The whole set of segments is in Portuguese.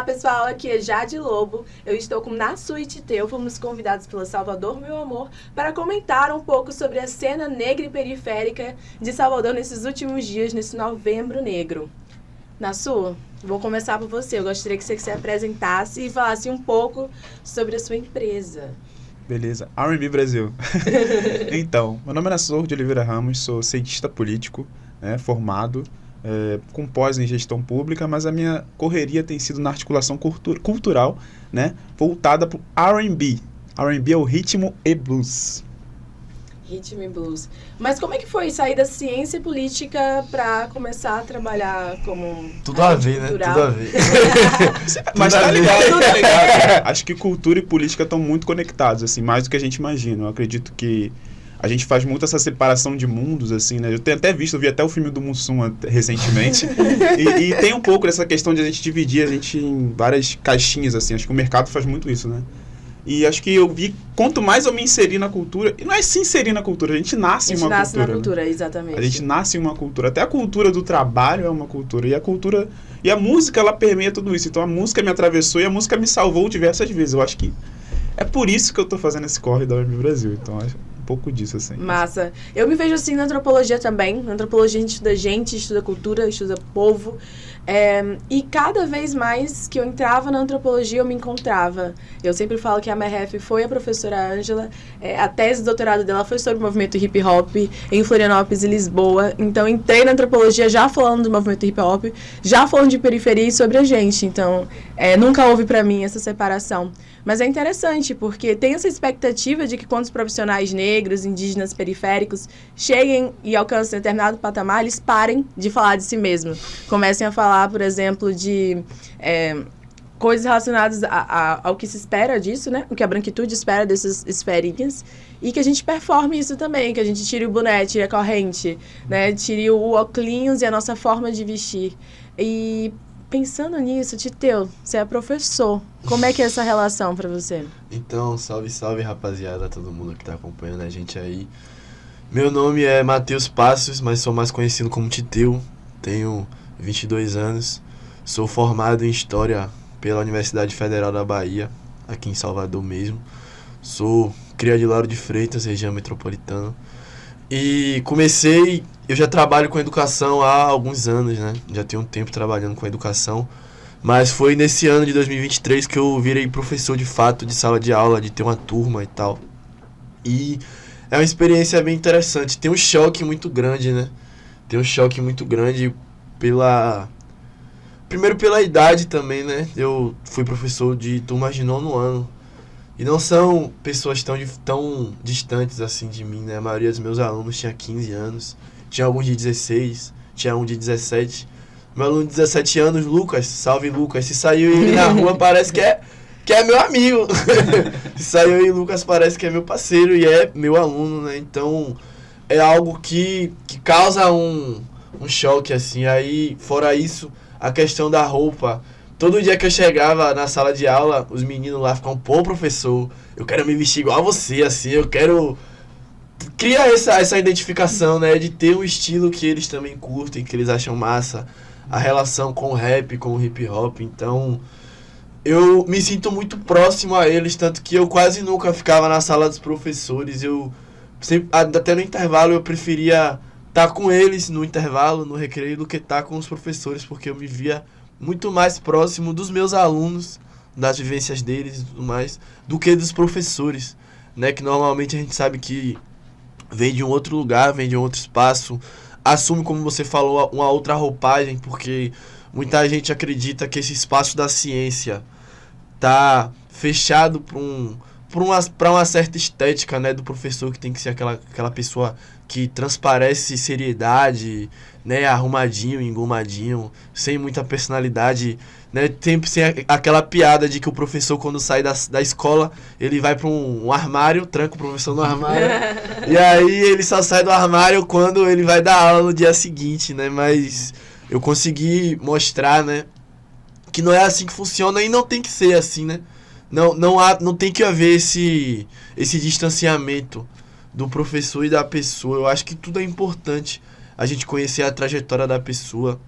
pessoal, aqui é Jade Lobo. Eu estou com Nassu e Titeu, fomos convidados pela Salvador Meu Amor para comentar um pouco sobre a cena negra e periférica de Salvador nesses últimos dias, nesse Novembro Negro. Nassu, vou começar por você. Eu gostaria que você se apresentasse e falasse um pouco sobre a sua empresa. Beleza, R&B Brasil. Então, meu nome é Nassu de Oliveira Ramos, sou cientista político, formado, com pós em gestão pública, mas a minha correria tem sido na articulação cultural, voltada para o R&B. R&B é o ritmo e blues. Ritmo e blues. Mas como é que foi sair da ciência política para começar a trabalhar como tudo a ver, cultural? Tudo a ver. Mas tá ligado. Acho que cultura e política estão muito conectados, assim, mais do que a gente imagina. Eu acredito que a gente faz muito essa separação de mundos, assim, né? Eu tenho até visto, eu vi até o filme do Mussum recentemente. e tem um pouco dessa questão de a gente dividir a gente em várias caixinhas, assim. Acho que o mercado faz muito isso, né? E acho que eu vi, quanto mais eu me inseri na cultura, e não é se inserir na cultura, a gente nasce em uma cultura. A gente nasce na cultura, né? Exatamente. A gente nasce em uma cultura, até a cultura do trabalho é uma cultura, e a música, ela permeia tudo isso. Então a música me atravessou e a música me salvou diversas vezes. Eu acho que é por isso que eu tô fazendo esse corre da R&B Brasil, então acho um pouco disso, assim. Massa. Eu me vejo assim na antropologia também. Na antropologia a gente, estuda cultura, estuda povo. E cada vez mais que eu entrava na antropologia, eu me encontrava. Eu sempre falo que a Merref foi a professora Ângela. A tese de doutorado dela foi sobre o movimento hip hop em Florianópolis e Lisboa. Então, entrei na antropologia já falando do movimento hip hop, já falando de periferia e sobre a gente. Então, nunca houve pra mim essa separação. Mas é interessante, porque tem essa expectativa de que quando os profissionais negros, indígenas, periféricos cheguem e alcancem determinado patamar, eles parem de falar de si mesmos. Comecem a falar, por exemplo, de coisas relacionadas ao que se espera disso, né? O que a branquitude espera dessas esferinhas. E que a gente performe isso também, que a gente tire o boné, tire a corrente, né? Tire o óculos e a nossa forma de vestir. E pensando nisso, Titeu, você é professor. Como é que é essa relação pra você? Então, salve, salve, rapaziada, todo mundo que tá acompanhando a gente aí. Meu nome é Matheus Passos, mas sou mais conhecido como Titeu. Tenho 22 anos. Sou formado em História pela Universidade Federal da Bahia, aqui em Salvador mesmo. Sou cria de Lauro de Freitas, região metropolitana. E eu já trabalho com educação há alguns anos, né? Já tenho um tempo trabalhando com educação. Mas foi nesse ano de 2023 que eu virei professor de fato de sala de aula, de ter uma turma e tal. E é uma experiência bem interessante. Tem um choque muito grande, né? Tem um choque muito grande primeiro pela idade também, né? Eu fui professor de turmas de 9º ano. E não são pessoas tão distantes assim de mim, né? A maioria dos meus alunos tinha 15 anos, tinha alguns de 16, tinha um de 17. Meu aluno de 17 anos, Lucas, salve Lucas, se saiu ele na rua parece que é meu amigo. Se saiu aí Lucas parece que é meu parceiro e é meu aluno, né? Então é algo que causa um choque assim. Aí, fora isso, a questão da roupa. Todo dia que eu chegava na sala de aula, os meninos lá ficavam, pô, professor, eu quero me vestir igual a você, assim, eu quero criar essa identificação, né, de ter um estilo que eles também curtem, que eles acham massa, a relação com o rap, com o hip hop. Então, eu me sinto muito próximo a eles, tanto que eu quase nunca ficava na sala dos professores. Eu sempre, até no intervalo, eu preferia estar com eles no intervalo, no recreio, do que estar com os professores, porque eu me via muito mais próximo dos meus alunos, das vivências deles e tudo mais, do que dos professores, né? Que normalmente a gente sabe que vem de um outro lugar, vem de um outro espaço, assume, como você falou, uma outra roupagem, porque muita gente acredita que esse espaço da ciência tá fechado para uma certa estética, né, do professor, que tem que ser aquela pessoa que transparece seriedade, né, arrumadinho, engomadinho, sem muita personalidade, né, sempre sem aquela piada de que o professor, quando sai da escola, ele vai para um armário, tranca o professor no armário, e aí ele só sai do armário quando ele vai dar aula no dia seguinte, né, mas eu consegui mostrar, né, que não é assim que funciona e não tem que ser assim, né. Não tem que haver esse distanciamento do professor e da pessoa. Eu acho que tudo é importante, a gente conhecer a trajetória da pessoa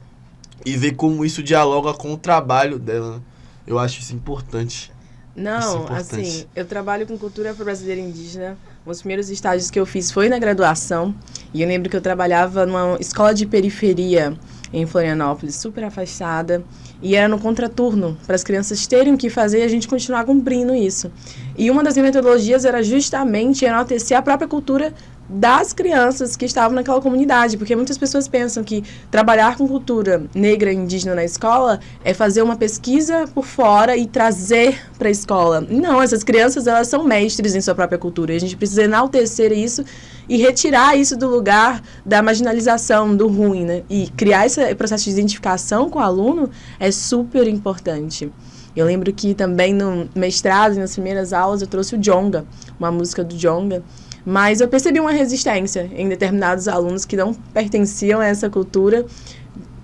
e ver como isso dialoga com o trabalho dela, né? Eu acho isso importante. Não, assim, eu trabalho com cultura afro-brasileira indígena. Os primeiros estágios que eu fiz foi na graduação. E eu lembro que eu trabalhava numa escola de periferia em Florianópolis, super afastada. E era no contraturno, para as crianças terem o que fazer e a gente continuar cumprindo isso. E uma das minhas metodologias era justamente enaltecer a própria cultura das crianças que estavam naquela comunidade, porque muitas pessoas pensam que trabalhar com cultura negra e indígena na escola é fazer uma pesquisa por fora e trazer para a escola. Não, essas crianças, elas são mestres em sua própria cultura, e a gente precisa enaltecer isso e retirar isso do lugar da marginalização, do ruim, né? E criar esse processo de identificação com o aluno é super importante. Eu lembro que também no mestrado, nas primeiras aulas, eu trouxe o Djonga, uma música do Djonga. Mas eu percebi uma resistência em determinados alunos que não pertenciam a essa cultura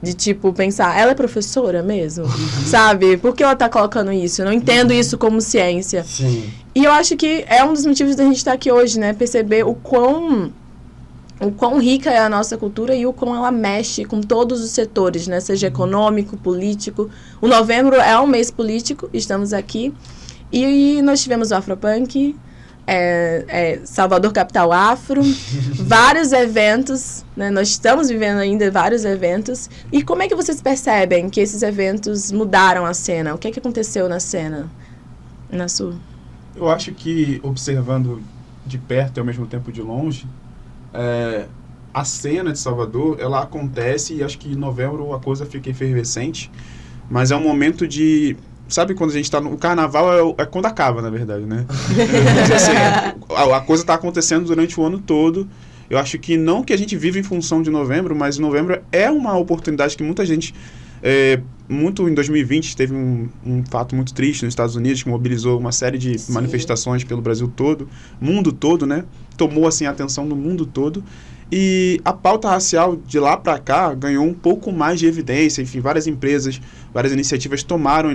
de, tipo, pensar, ela é professora mesmo? Sabe? Por que ela tá colocando isso? Eu não entendo isso como ciência. Sim. E eu acho que é um dos motivos da gente estar aqui hoje, né? Perceber o quão rica é a nossa cultura e o quão ela mexe com todos os setores, né? Seja econômico, político. O novembro é um mês político, estamos aqui. E nós tivemos o Afropunk, Salvador Capital Afro, vários eventos, né? Nós estamos vivendo ainda vários eventos. E como é que vocês percebem que esses eventos mudaram a cena? O que é que aconteceu na cena, na sua? Eu acho que, observando de perto e ao mesmo tempo de longe, a cena de Salvador, ela acontece e acho que em novembro a coisa fica efervescente, mas é um momento de... Sabe quando a gente está no... O carnaval é quando acaba, na verdade, né? Mas, assim, a coisa está acontecendo durante o ano todo. Eu acho que não que a gente vive em função de novembro, mas novembro é uma oportunidade que muita gente... muito em 2020 teve um fato muito triste nos Estados Unidos que mobilizou uma série de manifestações pelo Brasil todo, mundo todo, né? Tomou assim a atenção do mundo todo. E a pauta racial de lá para cá ganhou um pouco mais de evidência. Enfim, várias empresas, várias iniciativas tomaram,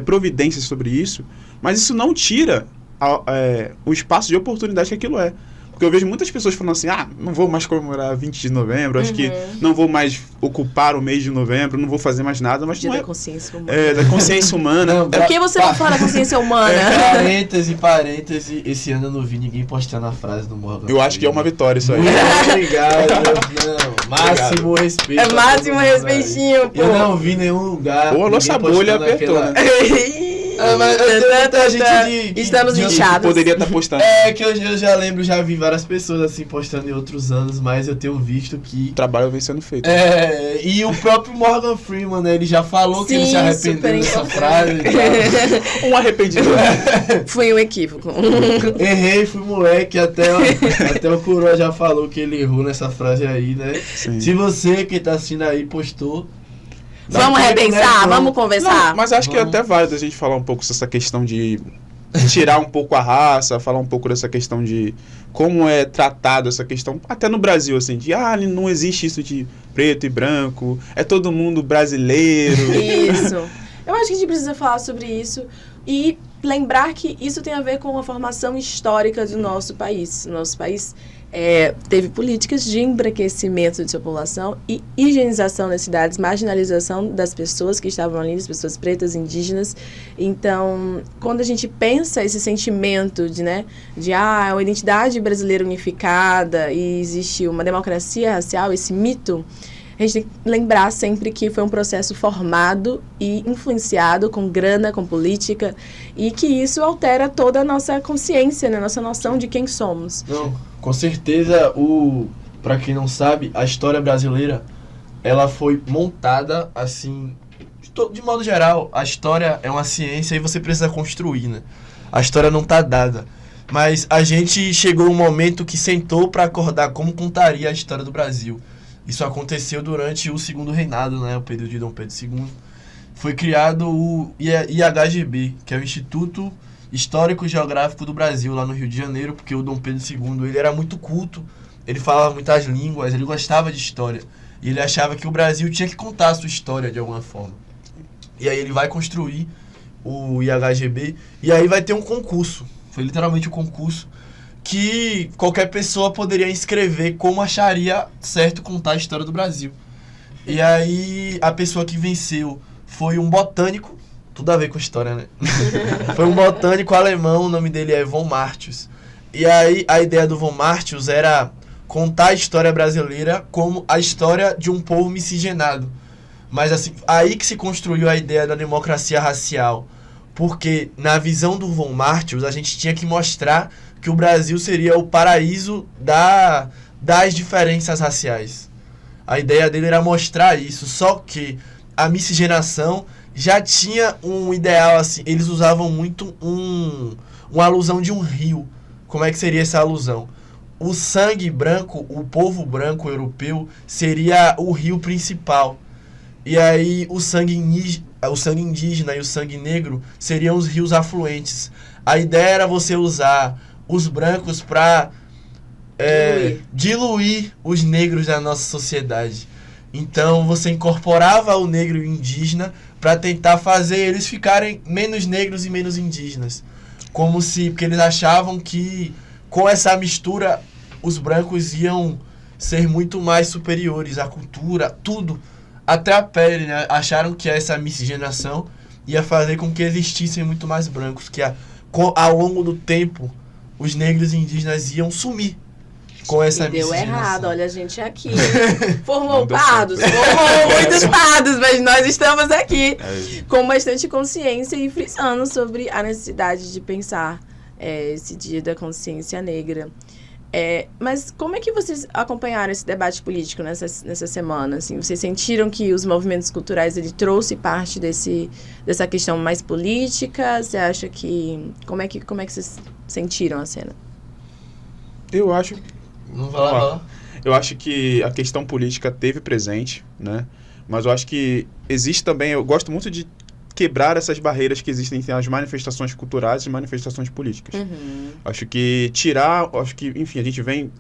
providências sobre isso. Mas isso não tira o espaço de oportunidade que aquilo é. Porque eu vejo muitas pessoas falando assim, não vou mais comemorar 20 de novembro, acho que não vou mais ocupar o mês de novembro, não vou fazer mais nada, mas Dia não da consciência humana. Da consciença humana. Não, por que você não fala da consciência humana? Parêntese, esse ano eu não vi ninguém postando a frase do Morgan. Eu acho que é uma vitória isso aí. Muito obrigado. Máximo respeito. É máximo respeitinho, pô. Eu não vi nenhum lugar. Pô, a nossa bolha apertou, né? Mas muita gente estamos inchados. Poderia estar postando. Que eu já vi várias pessoas assim postando em outros anos, mas eu tenho visto que... O trabalho vem sendo feito. E o próprio Morgan Freeman, né, ele já falou que ele se arrependeu dessa frase. Um arrependimento. Foi um equívoco. Errei, fui moleque, até o Coroa já falou que ele errou nessa frase aí, né? Sim. Se você que tá assistindo aí postou... Vamos repensar, vamos conversar. Não, mas acho que é até válido a gente falar um pouco sobre essa questão de tirar um pouco a raça, falar um pouco dessa questão de como é tratado essa questão, até no Brasil, assim, de não existe isso de preto e branco, é todo mundo brasileiro. Isso. Eu acho que a gente precisa falar sobre isso e lembrar que isso tem a ver com a formação histórica do nosso país. O nosso país teve políticas de embranquecimento de sua população e higienização das cidades, marginalização das pessoas que estavam ali, das pessoas pretas, indígenas. Então, quando a gente pensa esse sentimento de uma identidade brasileira unificada e existe uma democracia racial, esse mito, a gente tem que lembrar sempre que foi um processo formado e influenciado com grana, com política, e que isso altera toda a nossa consciência, né? A nossa noção de quem somos. Não, com certeza, pra quem não sabe, a história brasileira, ela foi montada assim, de modo geral, a história é uma ciência e você precisa construir, né? A história não tá dada. Mas a gente chegou um momento que sentou para acordar como contaria a história do Brasil. Isso aconteceu durante o segundo reinado, né, o período de Dom Pedro II. Foi criado o IHGB, que é o Instituto Histórico e Geográfico do Brasil, lá no Rio de Janeiro, porque o Dom Pedro II ele era muito culto, ele falava muitas línguas, ele gostava de história. E ele achava que o Brasil tinha que contar a sua história de alguma forma. E aí ele vai construir o IHGB, e aí vai ter um concurso. Foi literalmente um concurso que qualquer pessoa poderia inscrever como acharia certo contar a história do Brasil. E aí a pessoa que venceu foi um botânico tudo a ver com história, né? Foi um botânico alemão, o nome dele é von Martius. E aí a ideia do von Martius era contar a história brasileira como a história de um povo miscigenado. Mas assim, aí que se construiu a ideia da democracia racial. Porque na visão do von Martius, a gente tinha que mostrar que o Brasil seria o paraíso das diferenças raciais. A ideia dele era mostrar isso, só que a miscigenação já tinha um ideal assim, eles usavam muito uma alusão de um rio. Como é que seria essa alusão? O sangue branco, o povo branco europeu, seria o rio principal. E aí o sangue indígena e o sangue negro seriam os rios afluentes. A ideia era você usar os brancos para diluir os negros da nossa sociedade. Então você incorporava o negro e o indígena para tentar fazer eles ficarem menos negros e menos indígenas. Porque eles achavam que com essa mistura os brancos iam ser muito mais superiores à cultura, tudo, até a pele, né? Acharam que essa miscigenação ia fazer com que existissem muito mais brancos, que ao longo do tempo os negros e indígenas iam sumir com essa miscigenação. Deu errado, olha a gente aqui. Formou pardos, formou muitos pardos, mas nós estamos aqui com bastante consciência e frisando sobre a necessidade de pensar esse dia da consciência negra. Mas como é que vocês acompanharam esse debate político nessa semana? Assim, vocês sentiram que os movimentos culturais ele trouxe parte dessa questão mais política? Você acha que... Como é que vocês sentiram a cena? Eu acho... Não vai lá. Eu acho que a questão política teve presente, né? Mas eu acho que existe também... Eu gosto muito de quebrar essas barreiras que existem entre as manifestações culturais e manifestações políticas. Uhum. Acho que enfim, a gente vem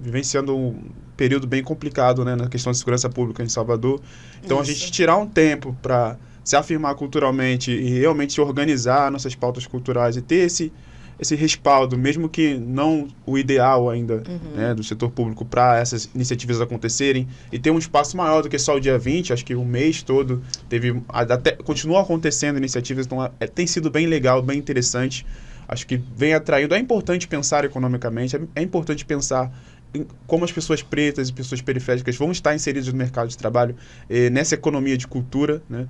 vivenciando um período bem complicado, né, na questão de segurança pública em Salvador. Então, Isso. a gente tirar um tempo para se afirmar culturalmente e realmente organizar nossas pautas culturais e ter esse respaldo, mesmo que não o ideal ainda, né, do setor público para essas iniciativas acontecerem, e ter um espaço maior do que só o dia 20, acho que o mês todo continua acontecendo iniciativas, então tem sido bem legal, bem interessante, acho que vem atraindo, é importante pensar economicamente, é importante pensar em como as pessoas pretas e pessoas periféricas vão estar inseridas no mercado de trabalho, nessa economia de cultura, né?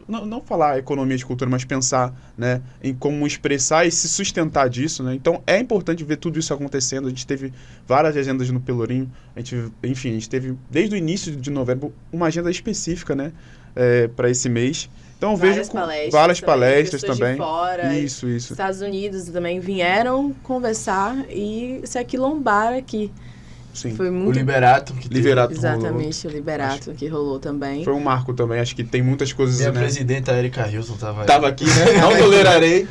Não falar economia de cultura, mas pensar, né, em como expressar e se sustentar disso, né? Então é importante ver tudo isso acontecendo. A gente teve várias agendas no Pelourinho, a gente teve desde o início de novembro uma agenda específica, né, para esse mês. Então eu vejo várias palestras também. De fora, isso. Estados Unidos também vieram conversar e se aquilombar aqui. Sim. Foi muito... O Liberato que teve. Exatamente, rolou. O Liberato que rolou também. Foi um marco também, acho que tem muitas coisas... Minha né? presidenta Erika Hilson Tava aqui, né? Não tolerarei.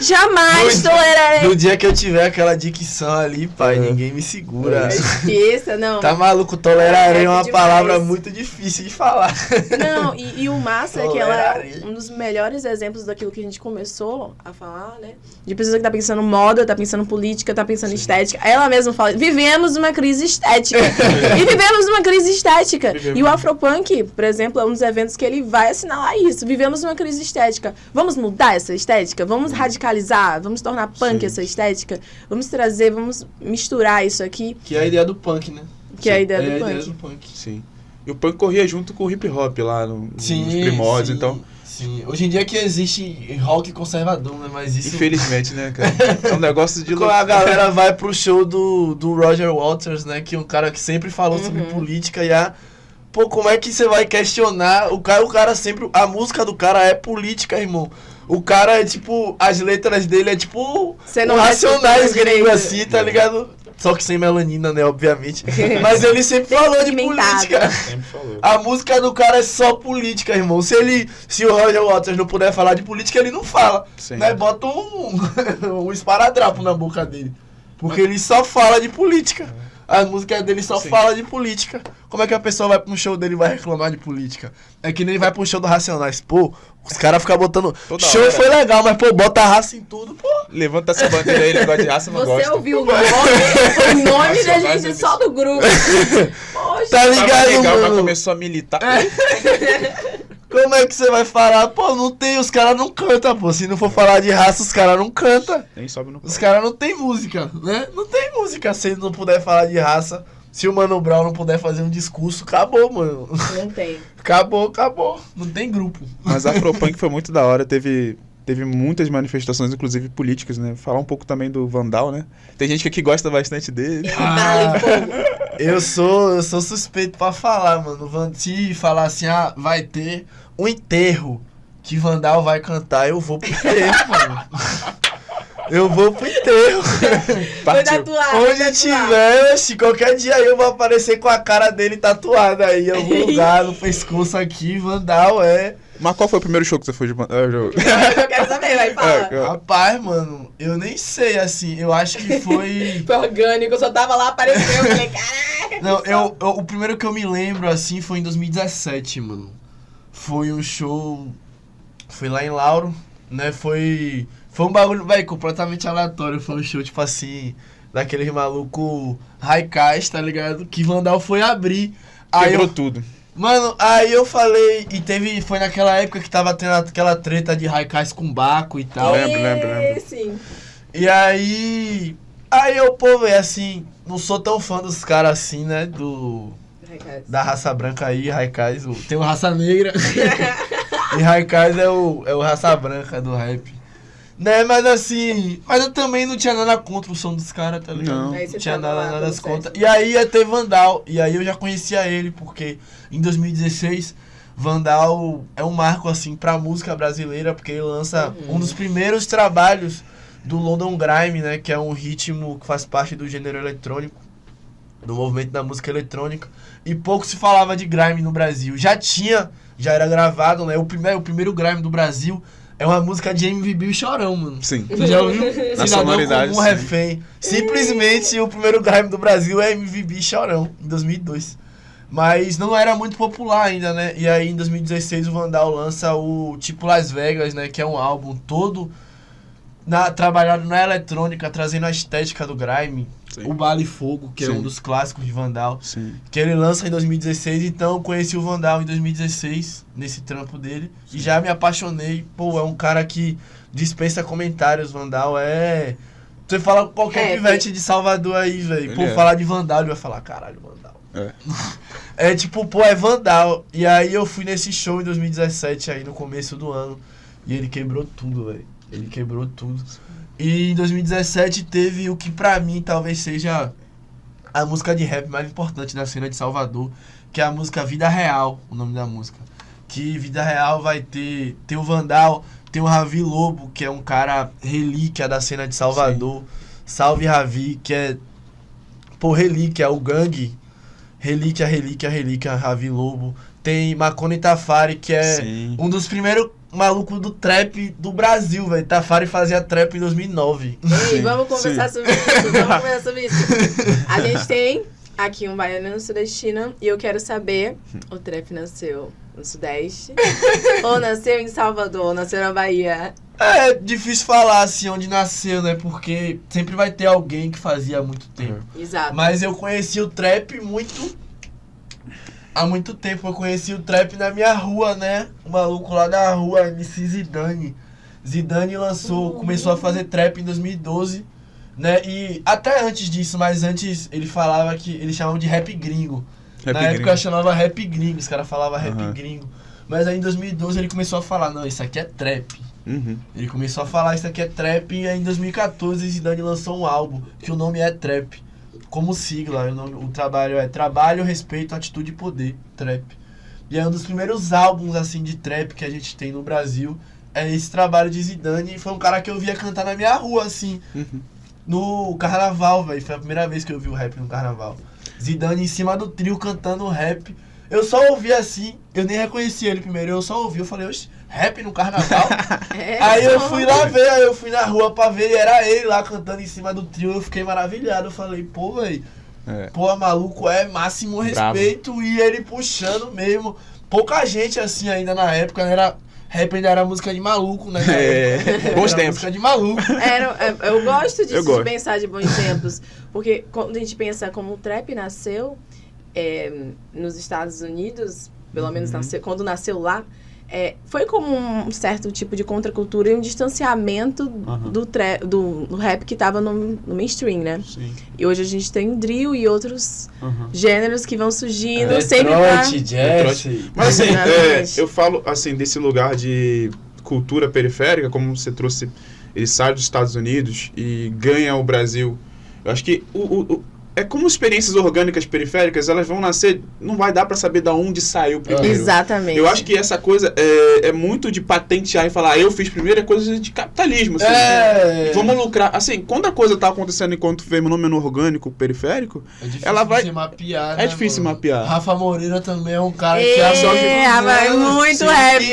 Jamais tolerarei. No dia que eu tiver aquela dicção ali, pai, ninguém me segura. Esqueça, não. Tá maluco, tolerarei é uma demais. palavra muito difícil de falar. Não, e o massa é que ela é um dos melhores exemplos daquilo que a gente começou a falar, né? De pessoa que tá pensando moda, tá pensando política, tá pensando estética. Ela mesma fala, vivemos uma crise estética. E vivemos uma crise estética. E o Afropunk, por exemplo, é um dos eventos que ele vai assinalar isso. Vivemos uma crise estética. Vamos mudar essa estética? Vamos radicalizar? Vamos tornar punk essa estética? Vamos misturar isso aqui. Que é a ideia do punk, né? Que é a ideia do punk. Sim. E o punk corria junto com o hip hop lá nos primórdios, então... Sim, hoje em dia que existe rock conservador, né? Mas isso... Infelizmente, né, cara? É um negócio de... Quando a galera vai pro show do Roger Waters, né? Que é um cara que sempre falou sobre política e Pô, como é que você vai questionar? O cara sempre... A música do cara é política, irmão. O cara é tipo... As letras dele é tipo... Racionais gringos assim, tá ligado? Só que sem melanina, né, obviamente. Mas ele sempre falou de política. Sempre falou. A música do cara é só política, irmão. Se o Roger Waters não puder falar de política, ele não fala. Sim. Né? Bota um esparadrapo na boca dele. Porque ele só fala de política. As músicas dele só falam de política. Como é que a pessoa vai pra um show dele e vai reclamar de política? É que nem vai pra um show do Racionais. Pô, os caras ficam botando... Toda show hora. Foi legal, mas pô, bota raça em tudo, pô. Levanta essa bandeira aí, negócio de raça, não gosta. Você ouviu o nome da gente só do grupo. Poxa. Tá ligado, legal, mano? mas começou a militar. Como é que você vai falar? Pô, não tem, os caras não cantam, pô. Se não for falar de raça, os caras não cantam. Nem sobe no Os caras não tem música, né? Não tem música se ele não puder falar de raça. Se o Mano Brown não puder fazer um discurso, acabou, mano. Não tem. Acabou. Não tem grupo. Mas a Afropunk foi muito da hora, teve muitas manifestações, inclusive políticas, né? Falar um pouco também do Vandal, né? Tem gente que aqui gosta bastante dele. Dá-lhe fogo. Eu sou suspeito pra falar, mano. Se falar assim, vai ter um enterro que Vandal vai cantar, eu vou pro enterro, mano. Eu vou pro enterro. Foi tatuado. Onde tiver, qualquer dia aí eu vou aparecer com a cara dele tatuada aí em algum lugar, no pescoço aqui, Vandal é... Mas qual foi o primeiro show que você foi de Vandal? Eu quero saber, vai falar. Rapaz, mano, eu nem sei, assim, eu acho que foi... Foi orgânico, eu só tava lá, apareceu, eu falei, caraca. Não, o primeiro que eu me lembro, assim, foi em 2017, mano. Foi um show... Foi lá em Lauro, né, foi um bagulho, velho, completamente aleatório. Foi um show, tipo assim, daqueles maluco Raikais, tá ligado? Que Vandal foi abrir. Quebrou tudo. Mano, aí eu falei, foi naquela época que tava tendo aquela treta de Raikais com Baco e tal. Lembro. Sim. E aí eu, pô, velho, assim, não sou tão fã dos caras assim, né, da raça branca aí, Raikais, tem o raça negra, e Raikais é o raça branca do rap. Né, mas assim, eu também não tinha nada contra o som dos caras, tá ligado? Não. Não tinha nada contra. E aí ia ter Vandal, e aí eu já conhecia ele, porque em 2016, Vandal é um marco, assim, pra música brasileira, porque ele lança um dos primeiros trabalhos do London Grime, né, que é um ritmo que faz parte do gênero eletrônico, do movimento da música eletrônica, e pouco se falava de grime no Brasil. Já era gravado, né, o primeiro grime do Brasil é uma música de MVB e Chorão, mano. Sim. Tu já ouviu? Na sonoridade, Comum, Refém. Simplesmente o primeiro grime do Brasil é MVB e Chorão, em 2002. Mas não era muito popular ainda, né? E aí em 2016 o Vandal lança o Tipo Las Vegas, né? Que é um álbum todo trabalhado na eletrônica, trazendo a estética do grime. Sim. O Bala e Fogo, que é um dos clássicos de Vandal. Sim. Que ele lança em 2016, então eu conheci o Vandal em 2016, nesse trampo dele. Sim. E já me apaixonei. Pô, é um cara que dispensa comentários, Vandal é... Você fala com qualquer pivete de Salvador aí, velho. Pô, falar de Vandal, ele vai falar, caralho, Vandal. É tipo, pô, é Vandal. E aí eu fui nesse show em 2017, aí no começo do ano. E ele quebrou tudo, velho. Ele quebrou tudo. E em 2017 teve o que pra mim talvez seja a música de rap mais importante da cena de Salvador, que é a música Vida Real, o nome da música. Que Vida Real vai ter o Vandal, tem o Ravi Lobo, que é um cara relíquia da cena de Salvador. Sim. Salve Ravi, que é, pô, relíquia, o gangue. Relíquia, Ravi Lobo. Tem Marconi Tafari, que é um dos primeiros malucos do trap do Brasil, velho. Tafari fazia trap em 2009. Ei, vamos conversar sobre isso. A gente tem aqui um baiano sudestino e eu quero saber, o trap nasceu no Sudeste ou nasceu em Salvador, ou nasceu na Bahia? É difícil falar assim onde nasceu, né? Porque sempre vai ter alguém que fazia há muito tempo. Exato. Mas eu conheci o trap há muito tempo. Eu conheci o trap na minha rua, né? O maluco lá da rua, MC Zidane. Zidane começou a fazer trap em 2012, né? E até antes disso, mas antes ele falava que eles chamavam de rap gringo. Na época eu chamava rap gringo, os caras falavam rap gringo. Mas aí em 2012 ele começou a falar, não, isso aqui é trap. Ele começou a falar, isso aqui é trap, e aí em 2014 Zidane lançou um álbum, que o nome é Trap. Como sigla, o trabalho é Trabalho, Respeito, Atitude e Poder, Trap. E é um dos primeiros álbuns, assim, de trap que a gente tem no Brasil, é esse trabalho de Zidane, e foi um cara que eu via cantar na minha rua, assim, no carnaval, velho. Foi a primeira vez que eu vi o rap no carnaval. Zidane em cima do trio cantando rap. Eu só ouvi assim, eu nem reconheci ele primeiro, eu só ouvi, eu falei, oxe, rap no carnaval? Aí eu fui lá ver, aí eu fui na rua pra ver, e era ele lá cantando em cima do trio, eu fiquei maravilhado, eu falei, pô, velho, pô, maluco, é máximo respeito. Bravo. E ele puxando mesmo, pouca gente assim ainda na época, rap ainda era música de maluco, né? Bons tempos. Música de maluco. Eu gosto disso, de pensar de bons tempos, porque quando a gente pensa como o trap nasceu nos Estados Unidos, pelo menos quando nasceu lá, foi como um certo tipo de contracultura e um distanciamento do rap que tava no mainstream, né? Sim. E hoje a gente tem drill e outros gêneros que vão surgindo Detroit, sempre pra... jazz. Mas assim, Exatamente. eu falo assim desse lugar de cultura periférica, como você trouxe, ele sai dos Estados Unidos e ganha o Brasil. Eu acho que é como experiências orgânicas periféricas, elas vão nascer, não vai dar pra saber de onde saiu primeiro. Exatamente. Eu acho que essa coisa é muito de patentear e falar, eu fiz primeiro, é coisa de capitalismo. Assim, vamos lucrar. Assim, quando a coisa tá acontecendo enquanto fenômeno orgânico periférico, ela vai... de mapear, É difícil mapear. Rafa Moreira também é um cara que é muito rap.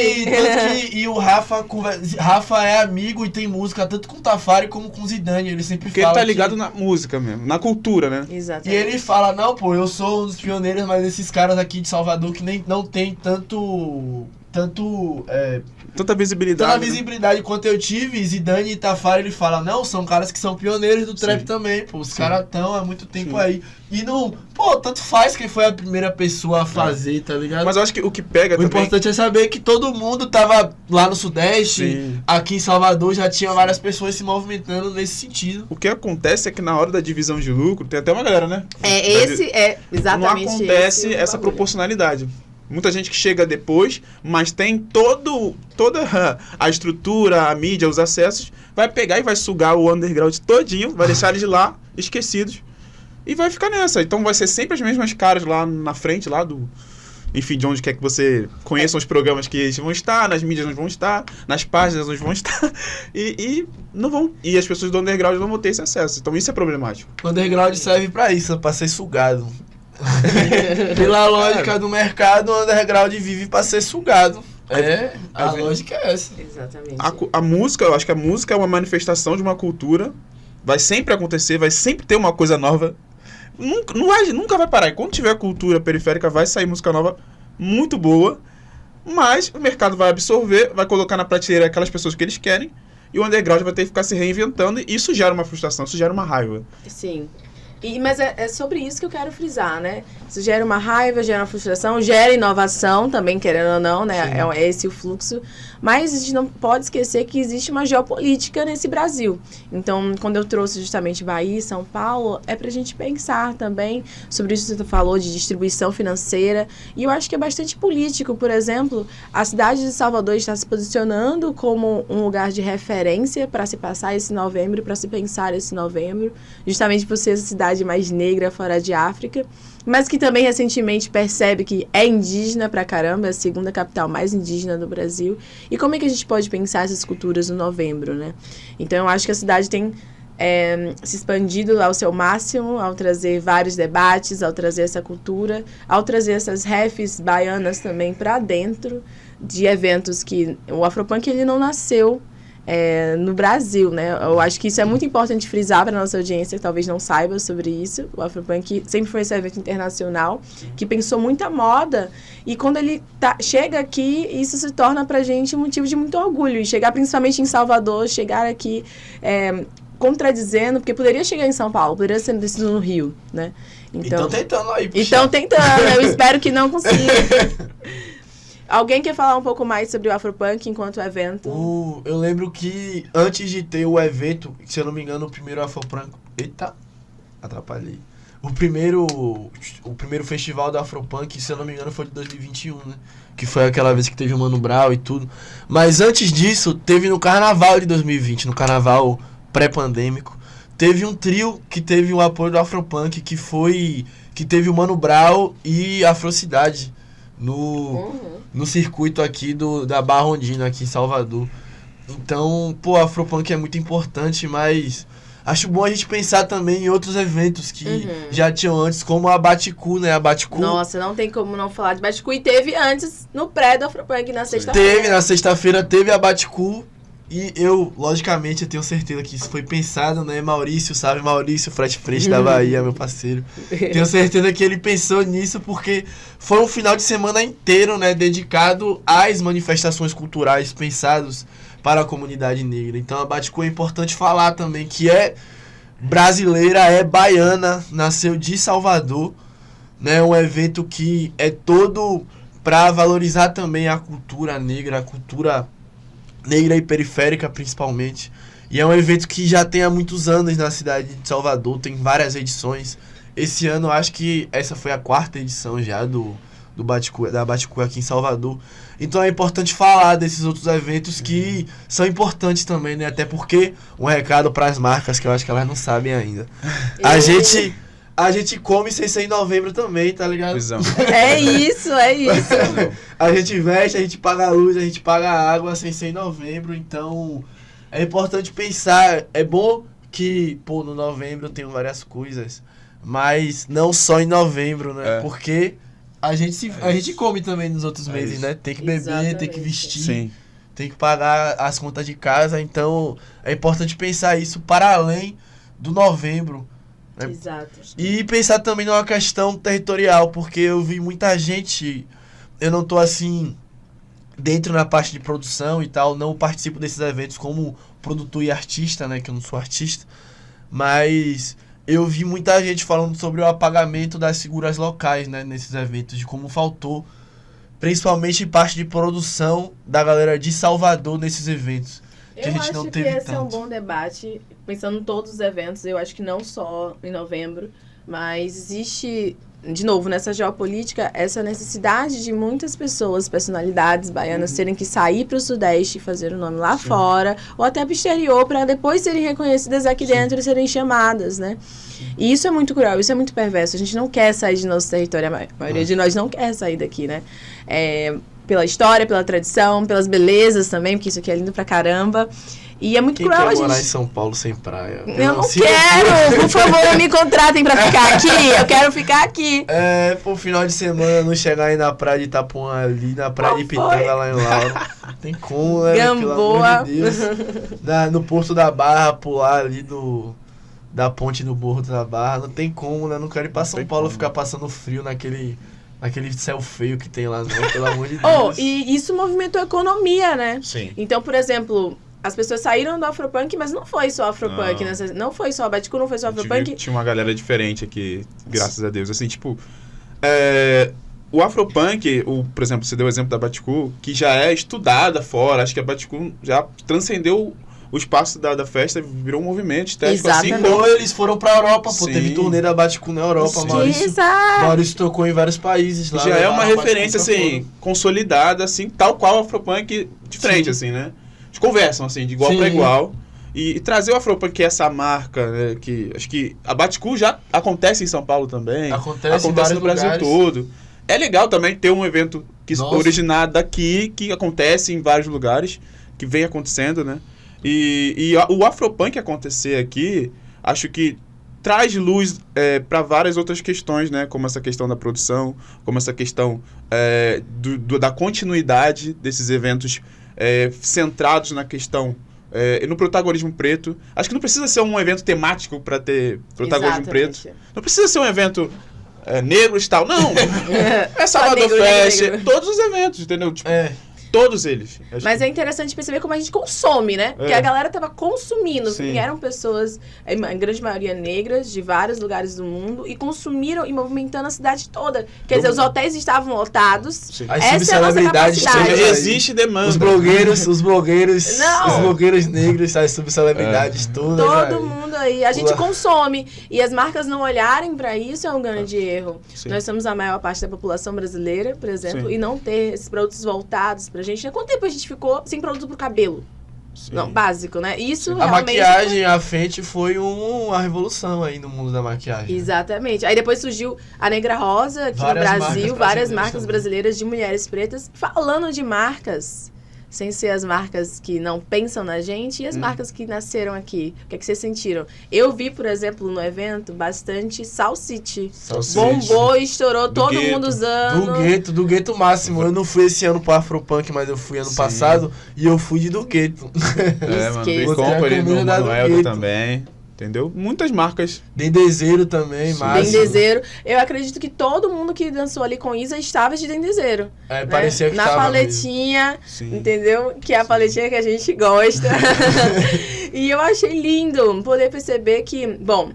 E o Rafa é amigo e tem música tanto com o Tafari como com o Zidane. Ele sempre Porque fala ele tá ligado na música mesmo, na cultura, né? Exatamente. E ele fala, não, pô, eu sou um dos pioneiros, mas esses caras aqui de Salvador que não tem tanta visibilidade quanto eu tive. Zidane e Tafari, ele fala, não, são caras que são pioneiros do trap também, pô, os caras estão há muito tempo aí. E não, pô, tanto faz quem foi a primeira pessoa a fazer, tá ligado? Mas eu acho que o que pega também... importante é saber que todo mundo tava lá no Sudeste, aqui em Salvador já tinha várias pessoas se movimentando nesse sentido. O que acontece é que na hora da divisão de lucro, tem até uma galera, né? Exatamente. Não acontece essa proporcionalidade. Muita gente que chega depois, mas tem toda a estrutura, a mídia, os acessos, vai pegar e vai sugar o underground todinho, vai deixar eles lá, esquecidos, e vai ficar nessa. Então vai ser sempre as mesmas caras lá na frente, lá do... Enfim, de onde quer que você conheça os programas que eles vão estar, nas mídias não vão estar, nas páginas não vão estar, e não vão. E as pessoas do underground não vão ter esse acesso. Então isso é problemático. O underground serve pra isso, pra ser sugado. Pela lógica do mercado, o underground vive pra ser sugado. A lógica é essa. Exatamente. A música, eu acho que a música é uma manifestação de uma cultura, vai sempre acontecer, vai sempre ter uma coisa nova. Nunca vai parar. E quando tiver cultura periférica, vai sair música nova muito boa, mas o mercado vai absorver, vai colocar na prateleira aquelas pessoas que eles querem, e o underground vai ter que ficar se reinventando, e isso gera uma frustração, isso gera uma raiva. Sim. Mas é sobre isso que eu quero frisar, né? Isso gera uma raiva, gera uma frustração, gera inovação também, querendo ou não, né? É esse o fluxo. Mas a gente não pode esquecer que existe uma geopolítica nesse Brasil. Então, quando eu trouxe justamente Bahia e São Paulo, é pra gente pensar também sobre isso que você falou, de distribuição financeira. E eu acho que é bastante político. Por exemplo, a cidade de Salvador está se posicionando como um lugar de referência para se passar esse novembro, para se pensar esse novembro, justamente por ser a cidade mais negra fora de África, mas que também recentemente percebe que é indígena pra caramba, é a segunda capital mais indígena do Brasil. E como é que a gente pode pensar essas culturas no novembro, né? Então eu acho que a cidade tem se expandido ao seu máximo, ao trazer vários debates, ao trazer essa cultura, ao trazer essas refs baianas também pra dentro de eventos que o Afropunk ele não nasceu no Brasil, né? Eu acho que isso é muito importante frisar para a nossa audiência que talvez não saiba sobre isso. O Afropunk sempre foi esse evento internacional que pensou muita moda e quando ele chega aqui, isso se torna pra gente um motivo de muito orgulho. E chegar principalmente em Salvador, chegar aqui contradizendo, porque poderia chegar em São Paulo, poderia ser decidido no Rio, né? Então tentando aí. Então tentando, eu espero que não consiga. Alguém quer falar um pouco mais sobre o Afropunk enquanto evento? Eu lembro que antes de ter o evento, se eu não me engano, o primeiro Afropunk... Eita, atrapalhei. O primeiro festival do Afropunk, se eu não me engano, foi de 2021, né? Que foi aquela vez que teve o Mano Brown e tudo. Mas antes disso, teve no Carnaval de 2020, no Carnaval pré-pandêmico, teve um trio que teve o apoio do Afropunk, que teve o Mano Brown e a Afrocidade no circuito aqui da Barra Ondina, aqui em Salvador. Então, pô, a Afropunk é muito importante, mas acho bom a gente pensar também em outros eventos que já tinham antes, como a Baticu, né? A Baticu... Nossa, não tem como não falar de Baticu. E teve antes, no pré do Afropunk, na sexta-feira. Teve, na sexta-feira teve a Baticu. E eu, logicamente, eu tenho certeza que isso foi pensado, né? Maurício, sabe? Maurício, Frete da Bahia, meu parceiro. Tenho certeza que ele pensou nisso porque foi um final de semana inteiro, né? Dedicado às manifestações culturais pensados para a comunidade negra. Então a Baticu é importante falar também que é brasileira, é baiana, nasceu de Salvador, né? Um evento que é todo para valorizar também a cultura negra e periférica principalmente. E é um evento que já tem há muitos anos na cidade de Salvador, tem várias edições. Esse ano, acho que essa foi a 4ª edição já da Baticu aqui em Salvador. Então é importante falar desses outros eventos que são importantes também, né? Até porque, um recado para as marcas que eu acho que elas não sabem ainda. A gente come sem ser em novembro também, tá ligado? Visão. É isso. A gente veste, a gente paga a luz, a gente paga a água sem ser em novembro. Então é importante pensar. É bom que, no novembro tem várias coisas, mas não só em novembro, né? Porque a gente come também nos outros meses, né? Tem que beber, Exatamente. tem que vestir, Sim. tem que pagar as contas de casa. Então é importante pensar isso para além do novembro. Exato. E pensar também numa questão territorial, porque eu vi muita gente, eu não tô assim dentro na parte de produção e tal, não participo desses eventos como produtor e artista, né, que eu não sou artista, mas eu vi muita gente falando sobre o apagamento das figuras locais, né, nesses eventos, de como faltou, principalmente parte de produção da galera de Salvador nesses eventos. Que a gente não teve esse é um tanto. bom debate, pensando em todos os eventos, eu acho que não só em novembro, mas existe, de novo, nessa geopolítica, essa necessidade de muitas pessoas, personalidades baianas, terem que sair para o Sudeste e fazer o nome lá fora, ou até para o exterior, para depois serem reconhecidas aqui dentro e serem chamadas, né? E isso é muito cruel, isso é muito perverso, a gente não quer sair de nosso território, a maioria de nós não quer sair daqui, né? Pela história, pela tradição, pelas belezas também, porque isso aqui é lindo pra caramba. E é muito Quem cruel quer a gente... morar em São Paulo sem praia? Eu não quero! Por favor, me contratem pra ficar aqui. Eu quero ficar aqui. Pro final de semana, não chegar aí na praia de Itapuã ali, na praia de Pitanga lá em Lauro. Não tem como, né? Gamboa. Pelo amor de Deus. No Porto da Barra, pular ali da ponte do Morro da Barra. Não tem como, né? Não quero ir pra São Paulo ficar passando frio naquele céu feio que tem lá, não, pelo amor de Deus. E isso movimentou a economia, né? Sim. Então, por exemplo, as pessoas saíram do Afropunk, mas não foi só Afropunk, não foi só a Baticu, não foi só Afropunk. Tinha uma galera diferente aqui, graças a Deus. Assim, tipo, o Afropunk, por exemplo, você deu o exemplo da Baticu, que já é estudada fora, acho que a Baticu já transcendeu o espaço da festa, virou um movimento estético. Exatamente. Assim como Eles foram pra Europa, Sim. teve turnê da Baticu na Europa, Sim. Maurício tocou em vários países lá. já é uma levaram a referência, Baticu pra assim, fora. consolidada, assim, tal qual o Afropunk de frente, Sim. assim, né? Eles conversam, assim, de igual Sim. para igual. E trazer o Afropunk, que é essa marca, né, que acho que a Baticu já acontece em São Paulo também. Acontece em no vários Brasil lugares. todo. É legal também ter um evento que Nossa. originado daqui, que acontece em vários lugares, que vem acontecendo, né? O Afropunk acontecer aqui, acho que traz luz para várias outras questões, né? Como essa questão da produção, como essa questão da continuidade desses eventos centrados na questão no protagonismo preto. Acho que não precisa ser um evento temático para ter protagonismo Exatamente. preto. Não precisa ser um evento negros e tal. Não! É Salvador negro, Fest, negro. todos os eventos, entendeu? Tipo, todos eles. Acho Mas que- é interessante perceber como a gente consome, né? Porque a galera tava consumindo. Sim. E eram pessoas, em grande maioria negras, de vários lugares do mundo, e consumiram e movimentando a cidade toda. Quer dizer, os hotéis estavam lotados. Sim. As Essa é a nossa subcelebridades capacidade. todas aí. Existe demanda. Os blogueiros Não. os blogueiros negros, as subcelebridades todas. Todo aí. mundo aí. A gente Ué. consome. E as marcas não olharem pra isso é um grande erro. Sim. Nós somos a maior parte da população brasileira, por exemplo, Sim. e não ter esses produtos voltados pra gente. Quanto tempo a gente ficou sem produto pro cabelo? Sim. Não, básico, né? Isso A realmente maquiagem à frente foi uma revolução aí no mundo da maquiagem. Exatamente. Aí depois surgiu a Negra Rosa aqui Várias no marcas Brasil, várias brasileiras marcas também. brasileiras de mulheres pretas falando de marcas, sem ser as marcas que não pensam na gente e as marcas que nasceram aqui. O que é que vocês sentiram? Eu vi, por exemplo, no evento, bastante Salsite. Salsite. Bombou, estourou, Do todo gueto. mundo usando. Do gueto máximo. Eu não fui esse ano pro Afropunk, mas eu fui ano Sim. passado e eu fui de do gueto. Mano, Esqueça. Bem Você é a Company, comida no da Manuel Gueto. também. Entendeu? Muitas marcas. Dendezeiro também, Sim. máximo. Dendezeiro. Eu acredito que todo mundo que dançou ali com Isa estava de dendezeiro. É, Né? parecia que Na tava paletinha, Sim. entendeu? Que é a paletinha que a gente gosta. E eu achei lindo poder perceber que, bom,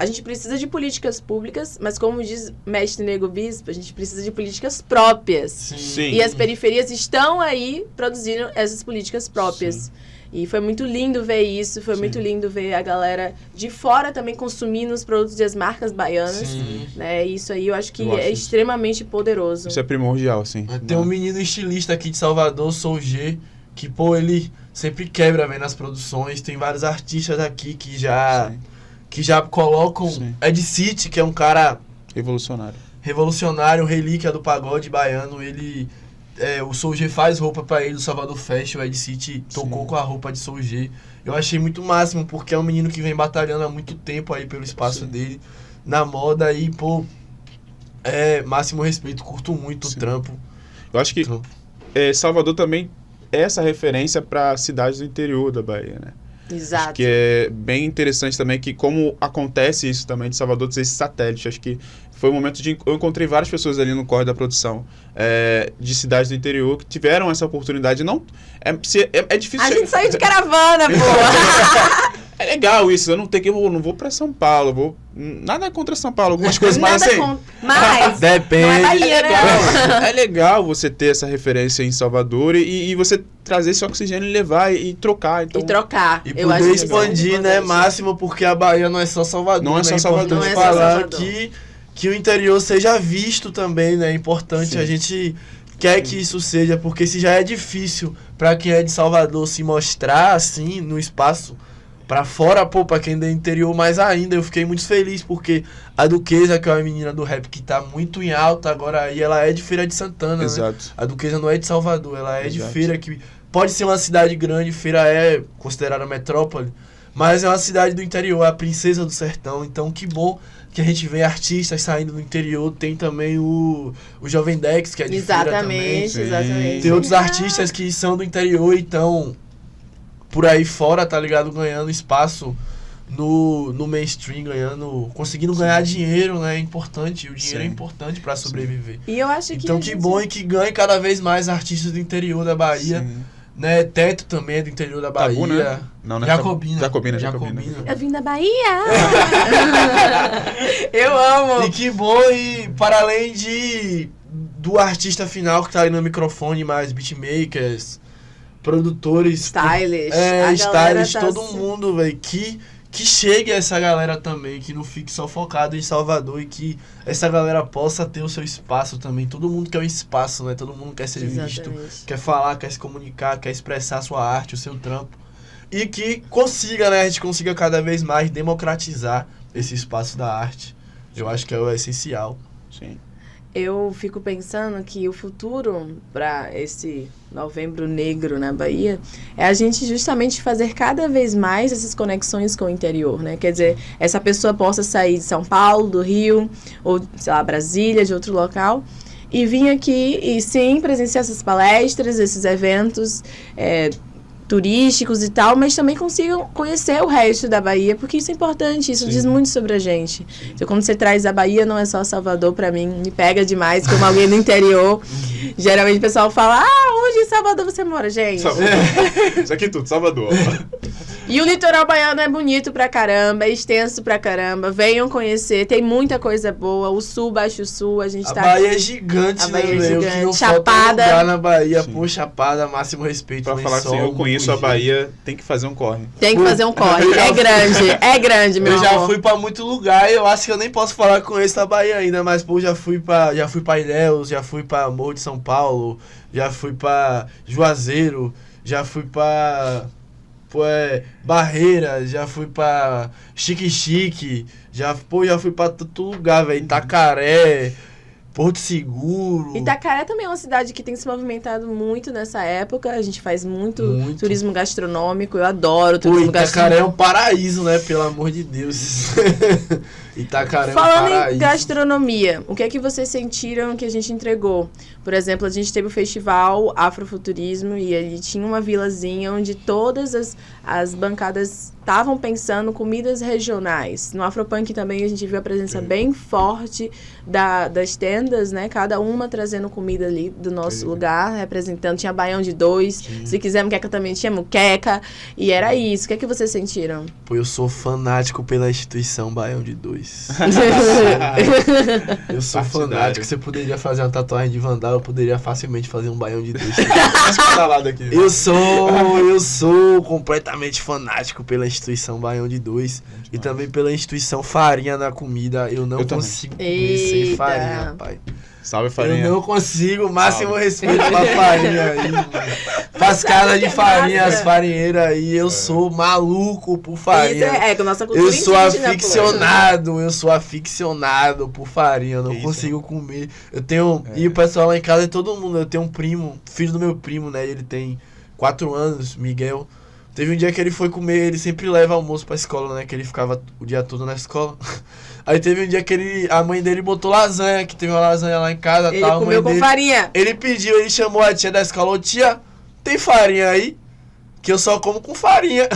a gente precisa de políticas públicas, mas como diz mestre Nego Bispo, a gente precisa de políticas próprias. Sim. E as periferias estão aí produzindo essas políticas própriras. Sim. E foi muito lindo ver isso, foi muito lindo ver a galera de fora também consumindo os produtos e as marcas baianas. Sim. Né? Isso aí eu acho que Eu gosto é disso. extremamente poderoso. Isso é primordial, sim. Tem um menino estilista aqui de Salvador, o Soul G, que, pô, ele sempre quebra, velho, nas produções. Tem vários artistas aqui que já colocam... Sim. Ed City, que é um cara Revolucionário. revolucionário, relíquia do pagode baiano. Ele... o Soul G faz roupa pra ele do Salvador Fest, o Ed City tocou com a roupa de Soul G. Eu achei muito máximo, porque é um menino que vem batalhando há muito tempo aí pelo espaço dele, na moda, e, pô, máximo respeito, curto muito o trampo. Eu acho que Salvador também é essa referência para cidades do interior da Bahia, né? Exato. Acho que é bem interessante também que como acontece isso também de Salvador, de ser esse satélite. Acho que foi um momento de... Eu encontrei várias pessoas ali no corre da produção de cidades do interior que tiveram essa oportunidade. Não, é difícil... A gente saiu de caravana, pô! É legal isso, eu não vou pra São Paulo, nada contra São Paulo, algumas coisas, mas assim... Mas Depende. não é Bahia, né? É legal você ter essa referência em Salvador e você trazer esse oxigênio e levar e trocar. Então, E trocar. E Eu acho poder que expandir, isso é né, importante. máximo, porque a Bahia não é só Salvador. Não é só Salvador. importante Não é só falar Salvador. que o interior seja visto também, né? É importante. Sim. A gente quer que isso seja, porque se já é difícil pra quem é de Salvador se mostrar assim no espaço pra fora, pô, pra quem é do interior mais ainda. Eu fiquei muito feliz porque a Duquesa, que é uma menina do rap que tá muito em alta agora aí, ela é de Feira de Santana, né? exato. A Duquesa não é de Salvador, ela é de Exato. Feira, que pode ser uma cidade grande, Feira é considerada metrópole, mas é uma cidade do interior, é a princesa do sertão. Então que bom que a gente vê artistas saindo do interior. Tem também o Jovem Dex, que é de Feira também. Exatamente, exatamente. Tem outros artistas que são do interior e estão por aí fora, tá ligado? Ganhando espaço no mainstream, conseguindo ganhar dinheiro, né? É importante, o dinheiro Sim. é importante pra sobreviver. E eu acho que Então a que gente- bom e que ganhe cada vez mais artistas do interior da Bahia, Sim. né? Teto também é do interior da Bahia. Tabu, né? Não, não é Jacobina. Jacobina. Eu vim da Bahia! Eu amo! E que bom, e para além do artista final que tá ali no microfone, mais beatmakers, produtores, Stylish. A galera stylish, tá todo assim. mundo, velho, que chegue essa galera também, que não fique só focado em Salvador e que essa galera possa ter o seu espaço também. Todo mundo quer um espaço, né? Todo mundo quer ser visto, Exatamente. quer falar, quer se comunicar, quer expressar a sua arte, o seu trampo. E que consiga, né? A gente consiga cada vez mais democratizar esse espaço da arte. Eu acho que é o essencial. Sim. Eu fico pensando que o futuro para esse Novembro Negro na Bahia é a gente justamente fazer cada vez mais essas conexões com o interior, né? Quer dizer, essa pessoa possa sair de São Paulo, do Rio, ou, sei lá, Brasília, de outro local, e vir aqui e sim presenciar essas palestras, esses eventos turísticos e tal, mas também consigam conhecer o resto da Bahia, porque isso é importante, isso Sim. diz muito sobre a gente. Então, quando você traz a Bahia, não é só Salvador, pra mim, me pega demais, como alguém do interior. Geralmente o pessoal fala, onde em Salvador você mora, gente? Isso aqui tudo, Salvador. E o litoral baiano é bonito pra caramba, é extenso pra caramba, venham conhecer, tem muita coisa boa, o sul, baixo sul, a gente A tá Bahia aqui. é gigante, A né, Bahia é velho? O gigante. que não Chapada. falta é lugar na Bahia. Sim. Pô, Chapada, máximo respeito. Pra falar assim, Lençol, eu conheço a Mucugê. Bahia, tem que fazer um corre. Tem que fazer um corre, é grande, meu Eu já amor. fui pra muito lugar e eu acho que eu nem posso falar com esse da Bahia ainda, mas pô, já fui pra Ilhéus, já fui pra Morro de São Paulo, já fui pra Juazeiro, já fui pra Barreira, já fui pra Chique-Chique, já fui pra todo lugar, velho, Itacaré, Porto Seguro. Itacaré também é uma cidade que tem se movimentado muito nessa época. A gente faz muito Muito. turismo gastronômico. Eu adoro Pô, turismo Itacaré é gastronômico. um paraíso, né? Pelo amor de Deus. Itacaré Falando em paraíso. gastronomia, o que é que vocês sentiram que a gente entregou? Por exemplo, a gente teve o festival Afrofuturismo e ali tinha uma vilazinha onde todas as bancadas estavam pensando comidas regionais. No Afropunk também a gente viu a presença bem forte das tendas, né? Cada uma trazendo comida ali do nosso lugar, representando. Tinha baião de 2, se quiser muqueca também tinha muqueca. E era isso. O que é que vocês sentiram? Pô, eu sou fanático pela instituição Baião de 2. Eu sou fanático. Você poderia fazer uma tatuagem de Vandal, eu poderia facilmente fazer um Baião de 2. Eu sou completamente fanático pela instituição Baião de 2 e também pela instituição Farinha na comida. Eu não consigo comer sem farinha, rapaz. Salve, Farinha. Eu não consigo, máximo respeito pra farinha aí, mano. Faz casa de farinha, as farinheiras aí, eu sou maluco por farinha. Isso com a nossa cultura eu sou indígena, aficionado por farinha, eu não consigo comer. Eu tenho, e o pessoal lá em casa, todo mundo, eu tenho um primo, filho do meu primo, né, ele tem 4 anos, Miguel. Teve um dia que ele foi comer, ele sempre leva almoço pra escola, né, que ele ficava o dia todo na escola. Aí teve um dia que a mãe dele botou lasanha, que teve uma lasanha lá em casa, ele tal. Comeu com farinha. Ele pediu, ele chamou a tia da escola, ô tia, tem farinha aí? Que eu só como com farinha.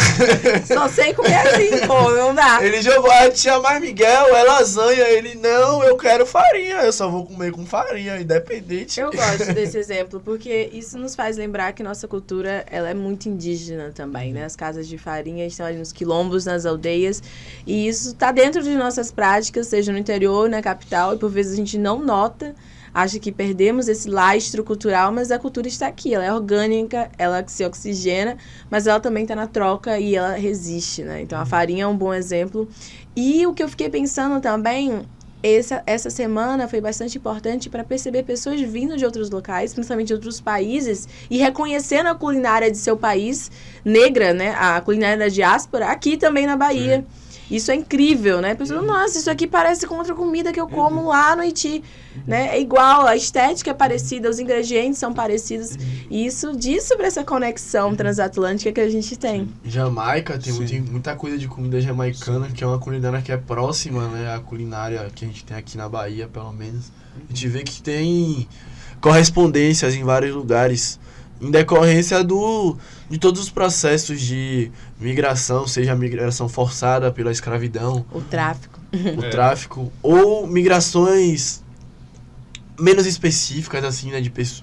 Só sei comer assim, pô, não dá. Ele jogou, a tia, mas Miguel, é lasanha. Ele, não, eu quero farinha, eu só vou comer com farinha, independente. Eu gosto desse exemplo, porque isso nos faz lembrar que nossa cultura, ela é muito indígena também, né? As casas de farinha estão ali nos quilombos, nas aldeias, e isso tá dentro de nossas práticas, seja no interior ou na capital, e por vezes a gente não nota, acha que perdemos esse lastro cultural, mas a cultura está aqui, ela é orgânica, ela se oxigena, mas ela também está na troca e ela resiste, né? Então a farinha é um bom exemplo. E o que eu fiquei pensando também, essa semana foi bastante importante para perceber pessoas vindo de outros locais, principalmente de outros países, e reconhecendo a culinária de seu país, negra, né? A culinária da diáspora, aqui também na Bahia. Isso é incrível, né? A pessoa, nossa, isso aqui parece com outra comida que eu como lá no Haiti, né? É igual, a estética é parecida, os ingredientes são parecidos. E isso diz sobre essa conexão transatlântica que a gente tem. Jamaica, tem muita coisa de comida jamaicana, que é uma culinária que é próxima, né? A culinária que a gente tem aqui na Bahia, pelo menos. A gente vê que tem correspondências em vários lugares, em decorrência de todos os processos de migração, seja a migração forçada pela escravidão, o tráfico, ou migrações menos específicas, assim, né, de pessoas,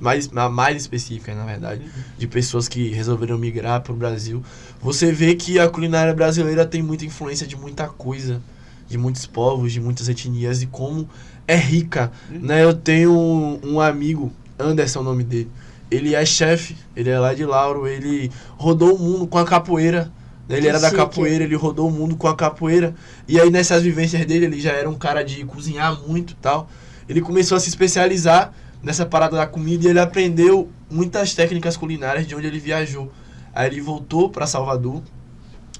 mais específicas, na verdade, de pessoas que resolveram migrar para o Brasil. Você vê que a culinária brasileira tem muita influência de muita coisa, de muitos povos, de muitas etnias, e como é rica, né? Eu tenho um amigo, Anderson é o nome dele. Ele é chefe, ele é lá de Lauro, ele rodou o mundo com a capoeira. Ele era da capoeira, ele rodou o mundo com a capoeira. E aí nessas vivências dele, ele já era um cara de cozinhar muito e tal. Ele começou a se especializar nessa parada da comida e ele aprendeu muitas técnicas culinárias de onde ele viajou. Aí ele voltou para Salvador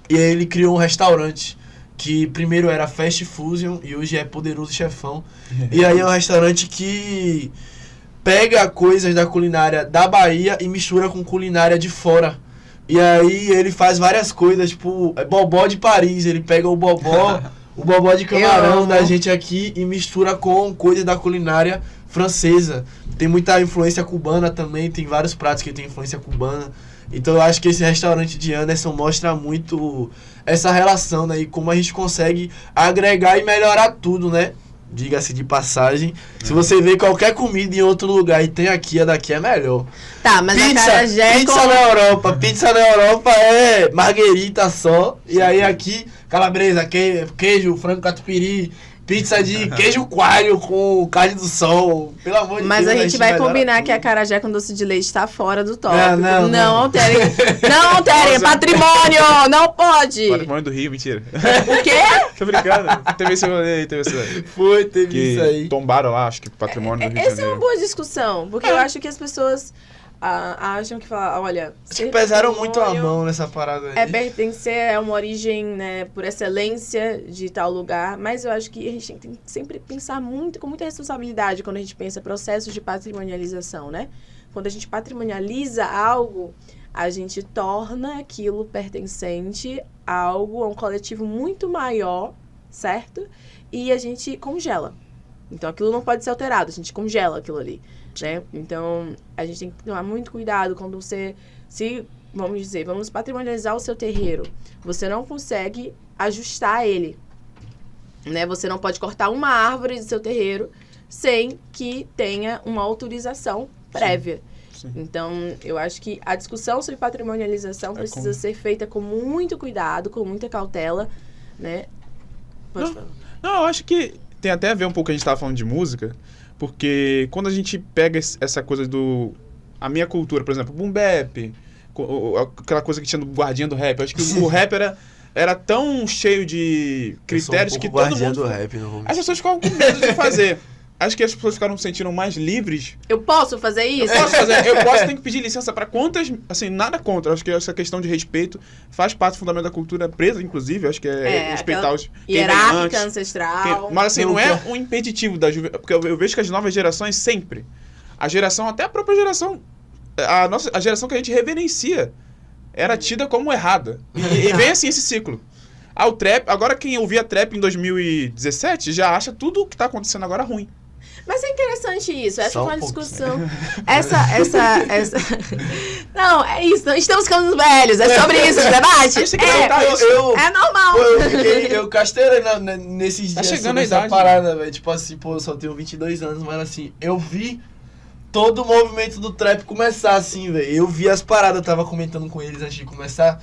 e aí ele criou um restaurante que primeiro era Fast Fusion e hoje é Poderoso Chefão. E aí é um restaurante que pega coisas da culinária da Bahia e mistura com culinária de fora. E aí ele faz várias coisas, tipo, bobó de Paris, ele pega o bobó de camarão da gente aqui e mistura com coisas da culinária francesa. Tem muita influência cubana também, tem vários pratos que tem influência cubana. Então eu acho que esse restaurante de Anderson mostra muito essa relação, né? E como a gente consegue agregar e melhorar tudo, né? Diga-se de passagem. Se você vê qualquer comida em outro lugar e tem aqui, a daqui é melhor. Tá, mas Pizza na Europa é marguerita só. E aí aqui, calabresa, queijo, frango catupiry, pizza de queijo coalho com carne do sol. Pelo amor de Deus. Mas a gente vai combinar que a acarajé com doce de leite tá fora do tópico. Não alterem. Não alterem, patrimônio! Não pode! Patrimônio do Rio, mentira. O quê? Tô brincando. Teve esse rolê aí, teve isso aí. Tombaram lá, acho que patrimônio do Rio de Janeiro. Essa é uma boa discussão, porque eu acho que as pessoas acham que olha... Acho que pesaram muito a mão nessa parada aí. É pertencer, é uma origem, né, por excelência de tal lugar, mas eu acho que a gente tem que sempre pensar com muita responsabilidade quando a gente pensa processos de patrimonialização, né? Quando a gente patrimonializa algo, a gente torna aquilo pertencente a um coletivo muito maior, certo? e a gente congela. Então, aquilo não pode ser alterado, a gente congela aquilo ali, né? Então, a gente tem que tomar muito cuidado quando você, vamos dizer, vamos patrimonializar o seu terreiro. Você não consegue ajustar ele, né? Você não pode cortar uma árvore do seu terreiro sem que tenha uma autorização prévia. Sim. Então, eu acho que a discussão sobre patrimonialização precisa ser feita com muito cuidado, com muita cautela, né? Pode falar. Não, eu acho que tem até a ver um pouco que a gente estava falando de música, porque quando a gente pega essa coisa a minha cultura, por exemplo, boom bap, aquela coisa que tinha do guardinha do rap, eu acho que o rap era tão cheio de critérios que todo mundo... do rap, não vou As pessoas ficavam com medo de fazer. Acho que as pessoas ficaram se sentindo mais livres. Eu posso fazer isso? Eu posso ter que pedir licença para quantas... Assim, nada contra. Acho que essa questão de respeito faz parte fundamental da cultura presa, inclusive. Acho que respeitar os... hierárquica, ancestral. Mas assim, não é um impeditivo da juventude. Porque eu vejo que as novas gerações sempre... A geração, até a própria geração... A geração que a gente reverencia era tida como errada. E vem assim esse ciclo. O trap... Agora quem ouvia trap em 2017 já acha tudo o que tá acontecendo agora ruim. Mas é interessante isso, essa Só foi uma um pouco, discussão. Essa. Não, é isso, não estamos ficando velhos, é sobre isso o debate. É normal. Eu casteirei nesses dias chegando a essa idade, parada, velho. Tipo assim, eu só tenho 22 anos, mas assim, eu vi todo o movimento do trap começar, assim, velho. Eu vi as paradas, eu tava comentando com eles antes de começar.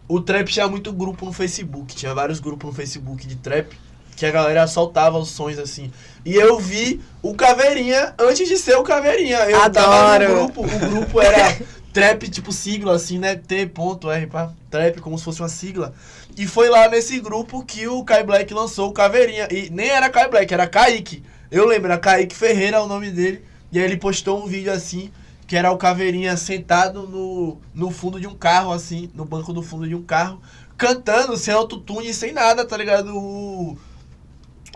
O trap tinha muito grupo no Facebook, tinha vários grupos no Facebook de trap, que a galera soltava os sons, assim. E eu vi o Caveirinha antes de ser o Caveirinha. Eu tava no grupo, o grupo era trap, tipo sigla, assim, né? T.R, pá, trap, como se fosse uma sigla. E foi lá nesse grupo que o Kai Black lançou o Caveirinha. E nem era Kai Black, era Kaique. Eu lembro, era Kaique Ferreira o nome dele. E aí ele postou um vídeo assim, que era o Caveirinha sentado no fundo de um carro, assim, no banco do fundo de um carro, cantando, sem autotune, sem nada, tá ligado?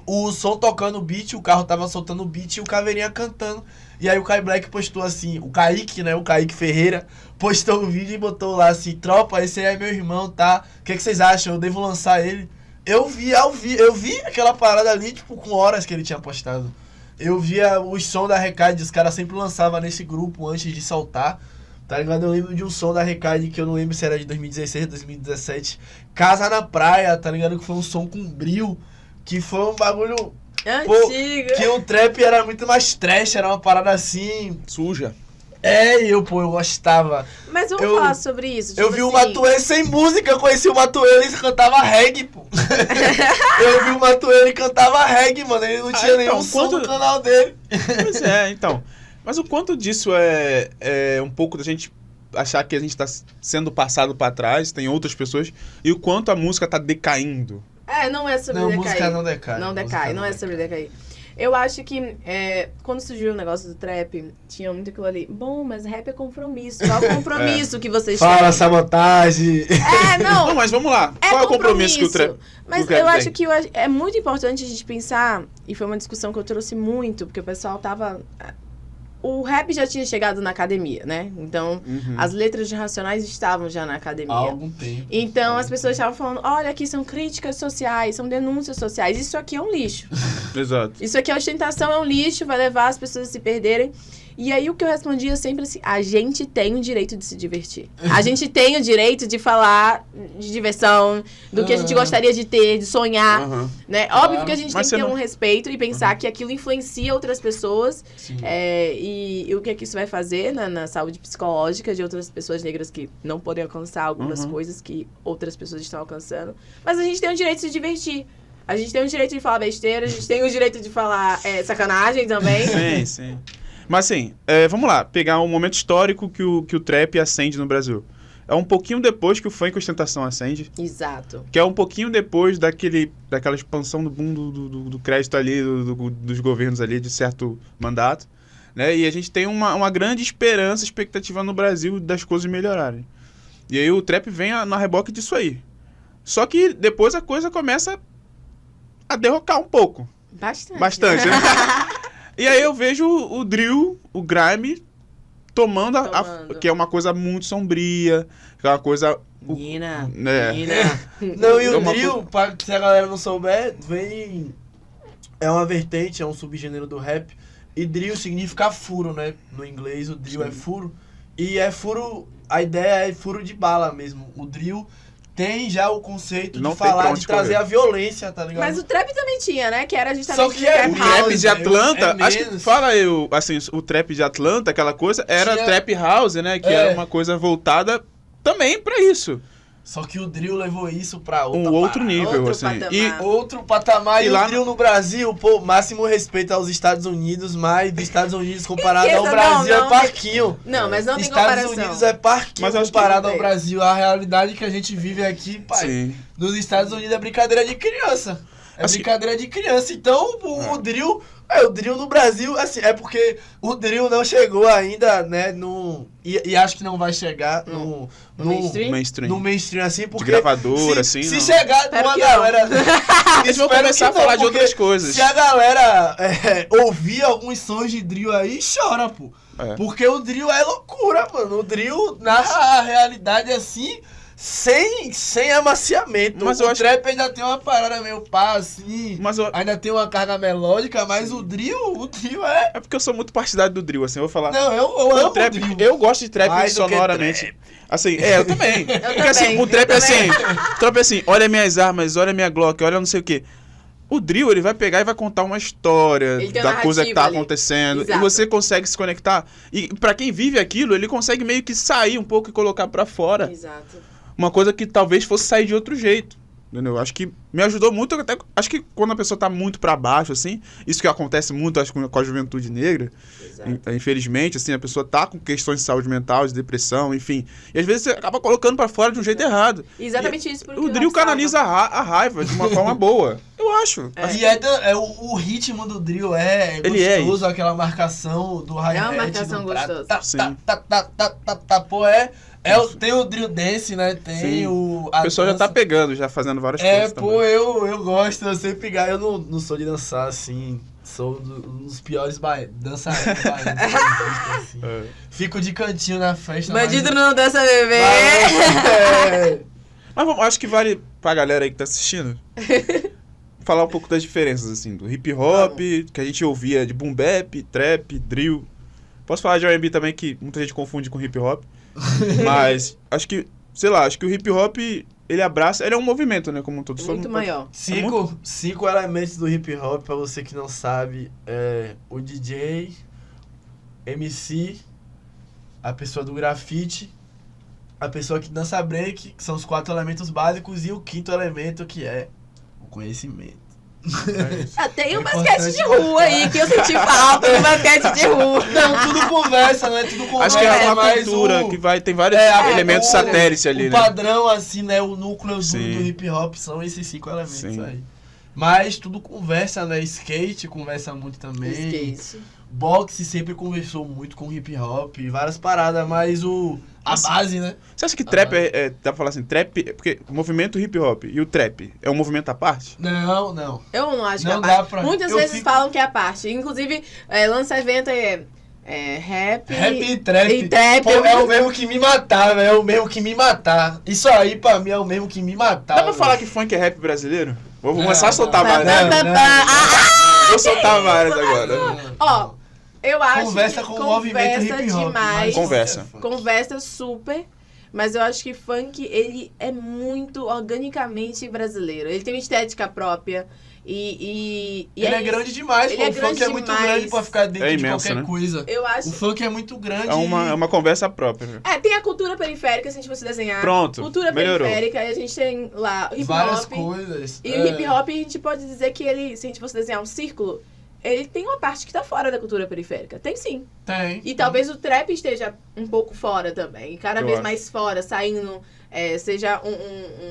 O som tocando o beat, o carro tava soltando o beat e o Caveirinha cantando. E aí o Kai Black postou assim, o Kaique, né, o Kaique Ferreira, postou um vídeo e botou lá assim, tropa, esse aí é meu irmão, tá? O que vocês acham? Eu devo lançar ele? Eu vi aquela parada ali, tipo, com horas que ele tinha postado. Eu via os sons da Recade, os caras sempre lançavam nesse grupo antes de soltar, tá ligado? Eu lembro de um som da Recade que eu não lembro se era de 2016, 2017, Casa na Praia, tá ligado? Que foi um som com brilho, que foi um bagulho... Antigo. Que o trap era muito mais trash, era uma parada assim... Suja. Eu gostava. Mas vamos falar sobre isso. Tipo eu vi o Matuê sem música, eu conheci o Matuê e cantava reggae, pô. Eu vi o Matuê e cantava reggae, mano. Ele não tinha nenhum som no canal dele. Pois é, então. Mas o quanto disso é um pouco da gente achar que a gente tá sendo passado pra trás, tem outras pessoas, e o quanto a música tá decaindo. Não é sobre decair. Não, música não decai. Não decai, não é sobre decair. Eu acho que quando surgiu o negócio do trap, tinha muito aquilo ali. Bom, mas rap é compromisso. Qual é o compromisso que vocês têm? Fala, sabotagem. Não, mas vamos lá. Qual é o compromisso que o trap Mas eu acho que é muito importante a gente pensar, e foi uma discussão que eu trouxe muito, porque o pessoal tava... O rap já tinha chegado na academia, né? Então, as letras de Racionais estavam já na academia. Há algum tempo. Então, as pessoas estavam falando, olha, aqui são críticas sociais, são denúncias sociais. Isso aqui é um lixo. Exato. Isso aqui, a ostentação é um lixo, vai levar as pessoas a se perderem. E aí, o que eu respondia sempre assim, a gente tem o direito de se divertir. A gente tem o direito de falar de diversão, do que a gente gostaria de ter, de sonhar, né? Óbvio que a gente tem que ter um respeito e pensar que aquilo influencia outras pessoas. E o que é que isso vai fazer na saúde psicológica de outras pessoas negras que não podem alcançar algumas coisas que outras pessoas estão alcançando. Mas a gente tem o direito de se divertir. A gente tem o direito de falar besteira, a gente tem o direito de falar sacanagem também. Sim. Mas assim, vamos lá, pegar um momento histórico que o trap ascende no Brasil. É um pouquinho depois que o funk ostentação ascende. Exato. Que é um pouquinho depois daquela expansão do boom do crédito ali, dos governos ali, de certo mandato. Né? E a gente tem uma grande expectativa no Brasil das coisas melhorarem. E aí o trap vem na reboque disso aí. Só que depois a coisa começa a derrocar um pouco. Bastante, né? E aí eu vejo o drill, o grime, tomando. Que é uma coisa muito sombria, que é uma coisa... Menina. Não, e o drill, se a galera não souber, vem é uma vertente, é um subgênero do rap. E drill significa furo, né? No inglês o drill é furo. E é furo, a ideia é furo de bala mesmo. O drill tem já o conceito Não de tem pra falar, onde de trazer correr. a violência, tá ligado? Mas o trap também tinha, né? Que era justamente Só que é trap O House, trap de Atlanta, é acho que, menos. fala eu, assim, o trap de Atlanta, aquela coisa, era Tinha- trap house, né? Que É. era uma coisa voltada também pra isso. Só que o drill levou isso pra outra Um outro parada. nível, Outro assim. patamar. E Outro patamar. E E lá o drill no Brasil, pô, máximo respeito aos Estados Unidos, mas dos Estados Unidos comparado ao Esqueça, Brasil não, é parquinho. Não, mas não tem Estados comparação. Unidos é parquinho Mas eu acho que comparado não ao tem. Brasil. A realidade que a gente vive aqui, pai, sim. nos Estados Unidos é brincadeira de criança. É Assim- brincadeira de criança. Então, o drill... o drill no Brasil, assim, é porque o drill não chegou ainda, né, e acho que não vai chegar No mainstream? Mainstream. no mainstream, assim, De porque... gravadora, assim, Se não. chegar Espero uma que galera... Eles vão Espero começar a que não, falar de porque outras coisas. Se a galera ouvir alguns sons de drill aí, chora, pô. É. Porque o drill é loucura, mano. O drill narra a realidade assim, sem amaciamento. Mas o eu acho- trap ainda tem uma parada meio pá, assim. Mas eu- Ainda tem uma carga melódica, mas o drill é... é porque eu sou muito partidário do drill, assim, eu vou falar. Não, eu O amo trap, o drill. eu gosto de trap Mais do que sonoramente. trap. Assim, eu também. Porque assim, também, o trap eu é assim, trap é assim, olha minhas armas, olha minha Glock, olha não sei o quê. O drill, ele vai pegar e vai contar uma história Ele tem da uma coisa que tá narrativa ali. acontecendo. Exato. E você consegue se conectar. E pra quem vive aquilo, ele consegue meio que sair um pouco e colocar pra fora. Exato. Uma coisa que talvez fosse sair de outro jeito. Entendeu? Acho que me ajudou muito, até acho que quando a pessoa tá muito pra baixo, assim, isso que acontece muito, acho, com a juventude negra, Exato. infelizmente, assim, a pessoa tá com questões de saúde mental, de depressão, enfim. E às vezes você acaba colocando pra fora de um jeito errado. Exatamente isso. Porque O drill canaliza a raiva de uma forma boa. Eu acho. E o ritmo do drill Ele é gostoso, aquela marcação do hi-hat. É uma marcação do gostosa. Sim. Pô, tem o drill dance, né? Tem Sim. o... O pessoal já tá pegando, já fazendo várias coisas Pô, também. eu gosto, eu sempre eu não sou de dançar, assim, sou um dos piores dançarinos baianos que existem, assim. É. Fico de cantinho na festa. Bandido mas- não dança bebê. É. Mas vamos, acho que vale pra galera aí que tá assistindo falar um pouco das diferenças, assim, do hip hop, que a gente ouvia de boom bap, trap, drill. Posso falar de R&B também, que muita gente confunde com hip hop. Mas acho que, sei lá, acho que o hip hop, ele abraça, ele é um movimento, né, como um todo. Muito maior. Cinco elementos do hip hop, pra você que não sabe, é o DJ, MC, a pessoa do grafite, a pessoa que dança break, que são os 4 elementos básicos, e o 5º elemento, que é o conhecimento. Tem o É basquete de importante rua aí, que eu senti falta do basquete de rua. Não, tudo conversa, né? Tudo conversa. Acho que é uma mas cultura o- que vai, tem vários elementos satélites ali, o né? padrão, assim, né? O núcleo do Sim. hip hop são esses 5 elementos Sim. aí. Mas tudo conversa, né? Skate conversa muito também. Esquece. Boxe sempre conversou muito com hip hop, várias paradas, mas a base, né? Você acha que trap dá pra falar assim, trap, porque o movimento hip hop e o trap é um movimento à parte? Não. Eu não acho que é Não a dá parte. pra- Muitas eu vezes fico- falam que é a parte. Inclusive, lança evento rap. Rap e trap. E trap. Pô, é o mesmo que me matar, velho. É o mesmo que me matar. Isso aí, pra mim, é o mesmo que me matar. Dá pra velho. falar que funk é rap brasileiro? Vou Não, começar a soltar não, várias. não. Vou soltar várias agora. Ó, eu acho Conversa que com o movimento conversa hip hop. demais. Conversa. Conversa super. Mas eu acho que funk, ele é muito organicamente brasileiro. Ele tem uma estética própria. E Ele é isso. grande demais, Ele pô. é O funk grande é muito demais. grande pra ficar dentro É de imenso, qualquer né? coisa. Eu acho. O funk é muito grande. É uma conversa própria. Tem a cultura periférica, se a gente fosse desenhar. Pronto, Cultura melhorou. periférica, e a gente tem lá o hip várias hop. coisas. E o hip hop, a gente pode dizer que ele, se a gente fosse desenhar um círculo, ele tem uma parte que tá fora da cultura periférica. Tem sim. Tem. E talvez o trap esteja um pouco fora também. E cada Eu vez acho. mais fora, saindo. Seja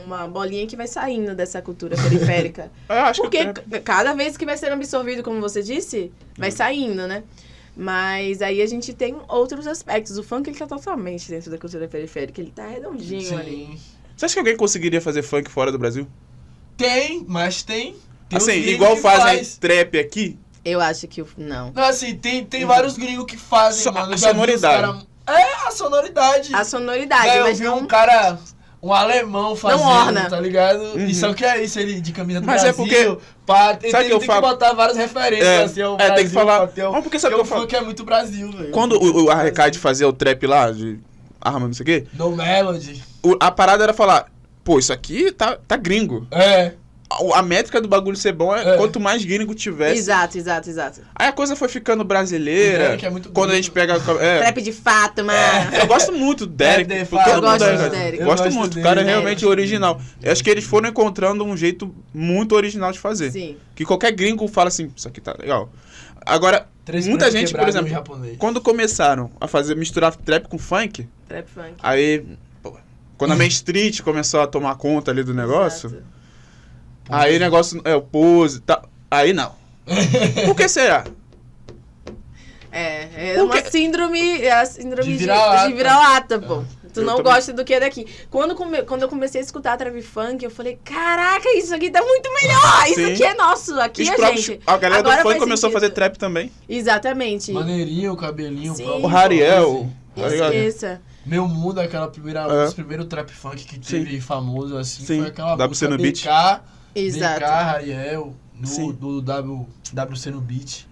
uma bolinha que vai saindo dessa cultura periférica. Eu acho Porque que o trap- cada vez que vai sendo absorvido, como você disse, vai saindo, né? Mas aí a gente tem outros aspectos. O funk, ele tá totalmente dentro da cultura periférica. Ele tá redondinho ali. Sim. Você acha que alguém conseguiria fazer funk fora do Brasil? Tem, mas tem. Tem Assim, uns gringos igual que fazem faz. trap aqui? Eu acho que não. Não, assim, tem vários gringos que fazem, Só- mano. a Eu já vi os sonoridade. cara- a sonoridade. A sonoridade, Véi, eu mas vi não... um cara um alemão fazendo, orna. tá ligado? E só que é isso, ele de camisa do Mas Brasil. é porque... Sabe que eu falo? Tem que botar várias referências, assim, ao Brasil. Tem que falar... Papel, Mas porque sabe que eu falo? Que é muito Brasil, velho. Quando o Arrecade fazia o trap lá, de arma, não sei o quê... No Melody. A parada era falar... Pô, isso aqui tá gringo. É. A métrica do bagulho ser bom é quanto mais gringo tivesse. Exato. Aí a coisa foi ficando brasileira. Que é muito quando a gente pega... Trap de fato, mano. Eu gosto muito do Derek. Eu gosto do Derek. Gosto muito. O cara é realmente original. Eu acho que eles foram encontrando um jeito muito original de fazer. Sim. Que qualquer gringo fala assim, isso aqui tá legal. Agora, muita gente, por exemplo, quando começaram a misturar trap com funk, Trap funk. aí, pô, quando a Main Street começou a tomar conta ali do negócio, Exato. aí o negócio, o pose, tá, aí não. Por que será? É uma síndrome, a síndrome de vira-lata. vira-lata, pô. Tu Eu não também. gosta do que é daqui. Quando eu comecei a escutar trap funk, eu falei, caraca, isso aqui tá muito melhor. Isso Sim. aqui é nosso, aqui Os é próprios- gente. a galera Agora do funk faz começou a sentido. fazer trap também. Exatamente. Maneirinho, o cabelinho, Sim. próprio. O Rariel. Tá ligado? Esqueça. Meu Mundo, aquela primeira, É. um dos primeiros trap funk que teve famoso, assim, Sim. foi aquela WC música no beat. BK, Exato. BK, Rariel, Sim. do WC no beat.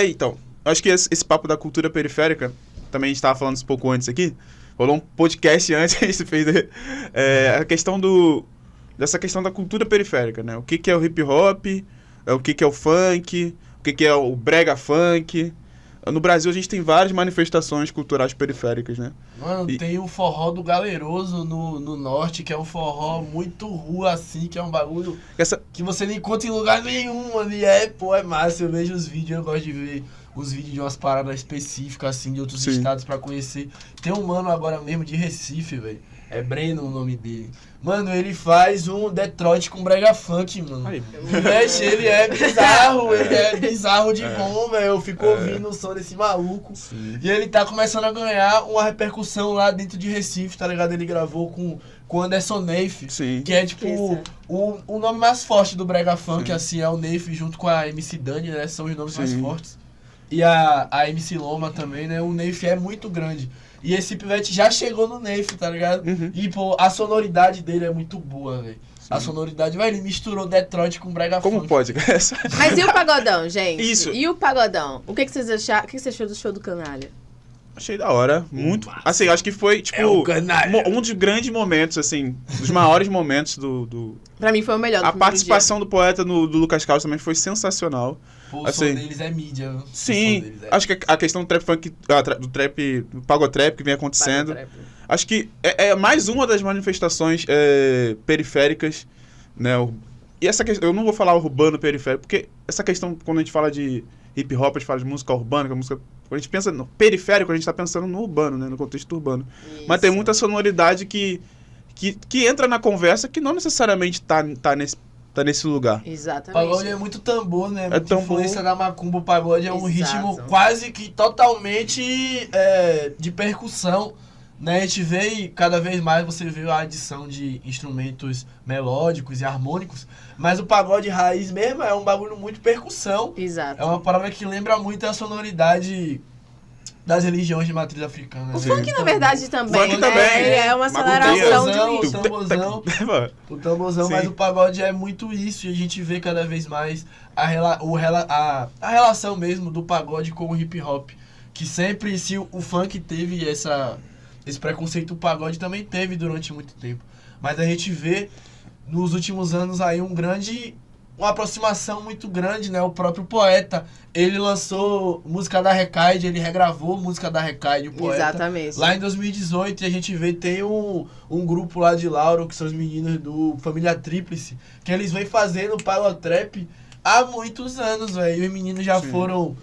Então, acho que esse papo da cultura periférica, também a gente tava falando isso um pouco antes aqui, rolou um podcast antes, a gente fez a questão dessa questão da cultura periférica, né? O que é o hip hop, o que é o funk, o que é o brega funk. No Brasil a gente tem várias manifestações culturais periféricas, né? Mano, tem o forró do Galeroso no norte, que é um forró muito rua, assim, que é um bagulho que você não encontra em lugar nenhum ali. É massa, eu vejo os vídeos, eu gosto de ver os vídeos de umas paradas específicas, assim, de outros Sim. estados pra conhecer. Tem um mano agora mesmo de Recife, velho. É Breno o nome dele. Mano, ele faz um Detroit com brega funk, mano. Aí. Mexe, ele é bizarro de bom, velho. Eu fico ouvindo o som desse maluco. Sim. E ele tá começando a ganhar uma repercussão lá dentro de Recife, tá ligado? Ele gravou com o Anderson Neif, Sim. que é tipo o nome mais forte do brega funk, assim, é o Neif junto com a MC Dani, né? São os nomes mais Sim. fortes. E a MC Loma também, né? O Neif é muito grande. E esse pivete já chegou no Neif, tá ligado? Uhum. E, pô, a sonoridade dele é muito boa, velho. A sonoridade, velho, ele misturou Detroit com brega Como funk. pode? Mas e o pagodão, gente? Isso. E o pagodão? O que vocês acharam? O que você achou do show do Canalha? Achei da hora, muito. Massa. Assim, acho que foi, tipo, É o canalha. um dos grandes momentos, assim, dos maiores momentos do... Pra mim foi o melhor do A primeiro participação do poeta do Lucas Carlos também foi sensacional. Pô, o Assim, som deles é mídia, viu? O som Sim, deles é acho que a questão do trap funk, do pagotrap que vem dia. acontecendo, Pagotrap. acho que é mais uma das manifestações periféricas, né? E essa questão, eu não vou falar urbano periférico, porque essa questão, quando a gente fala de hip hop, a gente fala de música urbana, que a música, quando a gente pensa no periférico, a gente tá pensando no urbano, né? No contexto urbano. Mas tem Isso. muita sonoridade que entra na conversa que não necessariamente tá nesse lugar. O Exatamente. pagode é muito tambor, né? Muita tambor. influência da macumba. O pagode é um Exato. ritmo quase que totalmente de percussão, né? A gente vê e cada vez mais você vê a adição de instrumentos melódicos e harmônicos, mas o pagode raiz mesmo é um bagulho muito percussão. Exato. É uma parada que lembra muito a sonoridade das religiões de matriz africana. O né? funk, na verdade, também, Funk né? também, É uma Macumbeia. aceleração de Tamborzão, ritmo. tamborzão. O tamborzão, Sim. mas o pagode é muito isso, e a gente vê cada vez mais a relação mesmo do pagode com o hip hop. Que sempre, se o funk teve esse preconceito, o pagode também teve durante muito tempo. Mas a gente vê nos últimos anos aí uma aproximação muito grande, né? O próprio poeta, ele lançou música da Recaide, ele regravou música da Recaide, o poeta. Exatamente. Lá em 2018, a gente vê, tem um grupo lá de Lauro, que são os meninos do Família Tríplice, que eles vêm fazendo pagotrap há muitos anos, velho. E os meninos já Sim. foram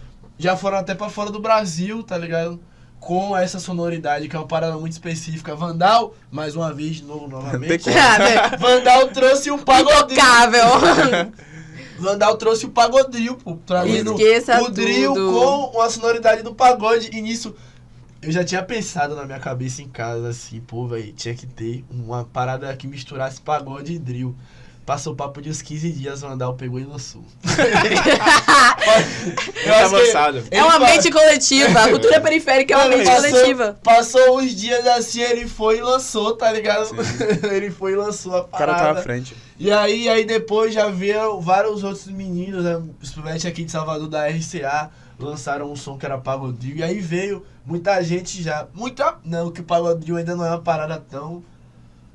até pra fora do Brasil, tá ligado? Com essa sonoridade, que é uma parada muito específica. Vandal, mais uma vez, de novo, novamente. Vandal trouxe um pagodinho. Intocável. Vandal trouxe o pagodril, pô, trazendo Esqueça o drill tudo. com a sonoridade do pagode. E nisso, eu já tinha pensado na minha cabeça em casa, assim, pô, velho, tinha que ter uma parada que misturasse pagode e drill. Passou o papo de uns 15 dias, o Vandal pegou e lançou. Eu parece que avançado. É uma mente coletiva. A cultura periférica é uma mente coletiva. Passou uns dias assim, ele foi e lançou, tá ligado? Ele foi e lançou a O cara parada. tá à frente. E aí depois já vieram vários outros meninos, né? Os pivetes aqui de Salvador, da RCA, lançaram um som que era pagodinho. E aí veio muita gente já. Não, que o pagodinho ainda não é uma parada tão...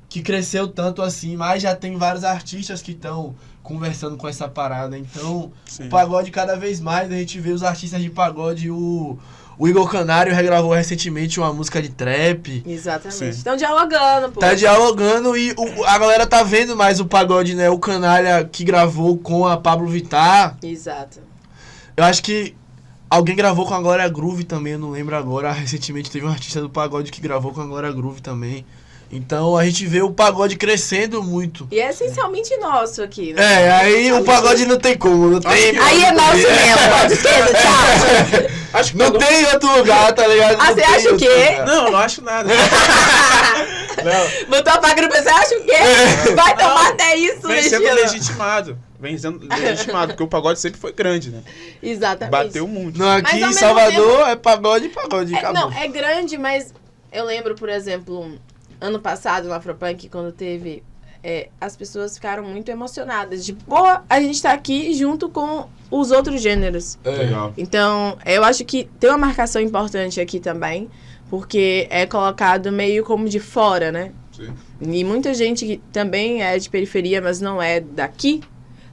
que cresceu tanto assim, mas já tem vários artistas que estão conversando com essa parada. Então, Sim. o pagode cada vez mais, a gente vê os artistas de pagode, o Igor Canário regravou recentemente uma música de trap. Exatamente. Sim. Estão dialogando, pô. Tá dialogando e a galera tá vendo mais o pagode, né? O Canalha que gravou com a Pablo Vittar. Exato. Eu acho que alguém gravou com a Glória Groove também, eu não lembro agora. Recentemente teve um artista do pagode que gravou com a Glória Groove também. Então a gente vê o pagode crescendo muito. E é essencialmente nosso aqui, né? É, aí o pagode não tem como, não tem. Aí é nosso mesmo, pode esquerda, tchau. Acho que Não tem outro lugar, tá ligado? Ah, Não você tem acha o outro quê? lugar. Não, não acho nada. Não. Botou pra grupo, você acha o quê? Vai tomar até isso, Vem sendo Regina. legitimado. Vem sendo legitimado, porque o pagode sempre foi grande, né? Exatamente. Bateu muito. Não, aqui Mas, ao em mesmo Salvador é pagode, acabou. Não, é grande, mas eu lembro, por exemplo, ano passado no Afropunk, quando teve... as pessoas ficaram muito emocionadas. De, pô, a gente tá aqui junto com os outros gêneros. Legal. Então, eu acho que tem uma marcação importante aqui também, porque é colocado meio como de fora, né? Sim. E muita gente que também é de periferia, mas não é daqui,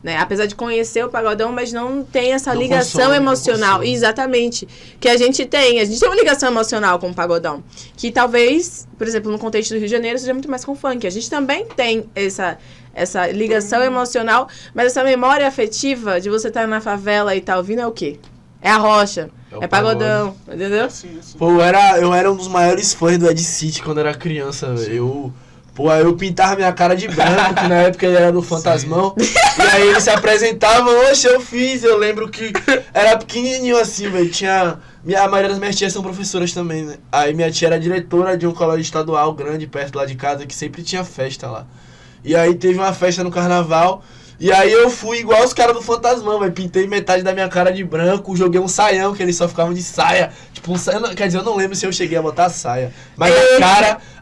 né? Apesar de conhecer o pagodão, mas não tem essa Não ligação consome, não emocional. consome. Exatamente. Que a gente tem. A gente tem uma ligação emocional com o pagodão. Que talvez, por exemplo, no contexto do Rio de Janeiro, seja muito mais com o funk. A gente também tem essa ligação emocional, mas essa memória afetiva de você estar na favela e estar ouvindo é o quê? É a rocha. É o É pagodão. Entendeu? Assim. Pô, eu era um dos maiores fãs do Ed City quando era criança, velho. Eu pintava minha cara de branco, que na época ele era do Fantasmão. E aí ele se apresentava, oxe, eu lembro que era pequenininho assim, velho. A maioria das minhas tias são professoras também, né? Aí minha tia era diretora de um colégio estadual grande, perto lá de casa, que sempre tinha festa lá. E aí teve uma festa no carnaval. E aí eu fui igual os caras do Fantasmão, velho. Pintei metade da minha cara de branco, joguei um saião, que eles só ficavam de saia. Tipo, um saia, quer dizer, eu não lembro se eu cheguei a botar saia. Mas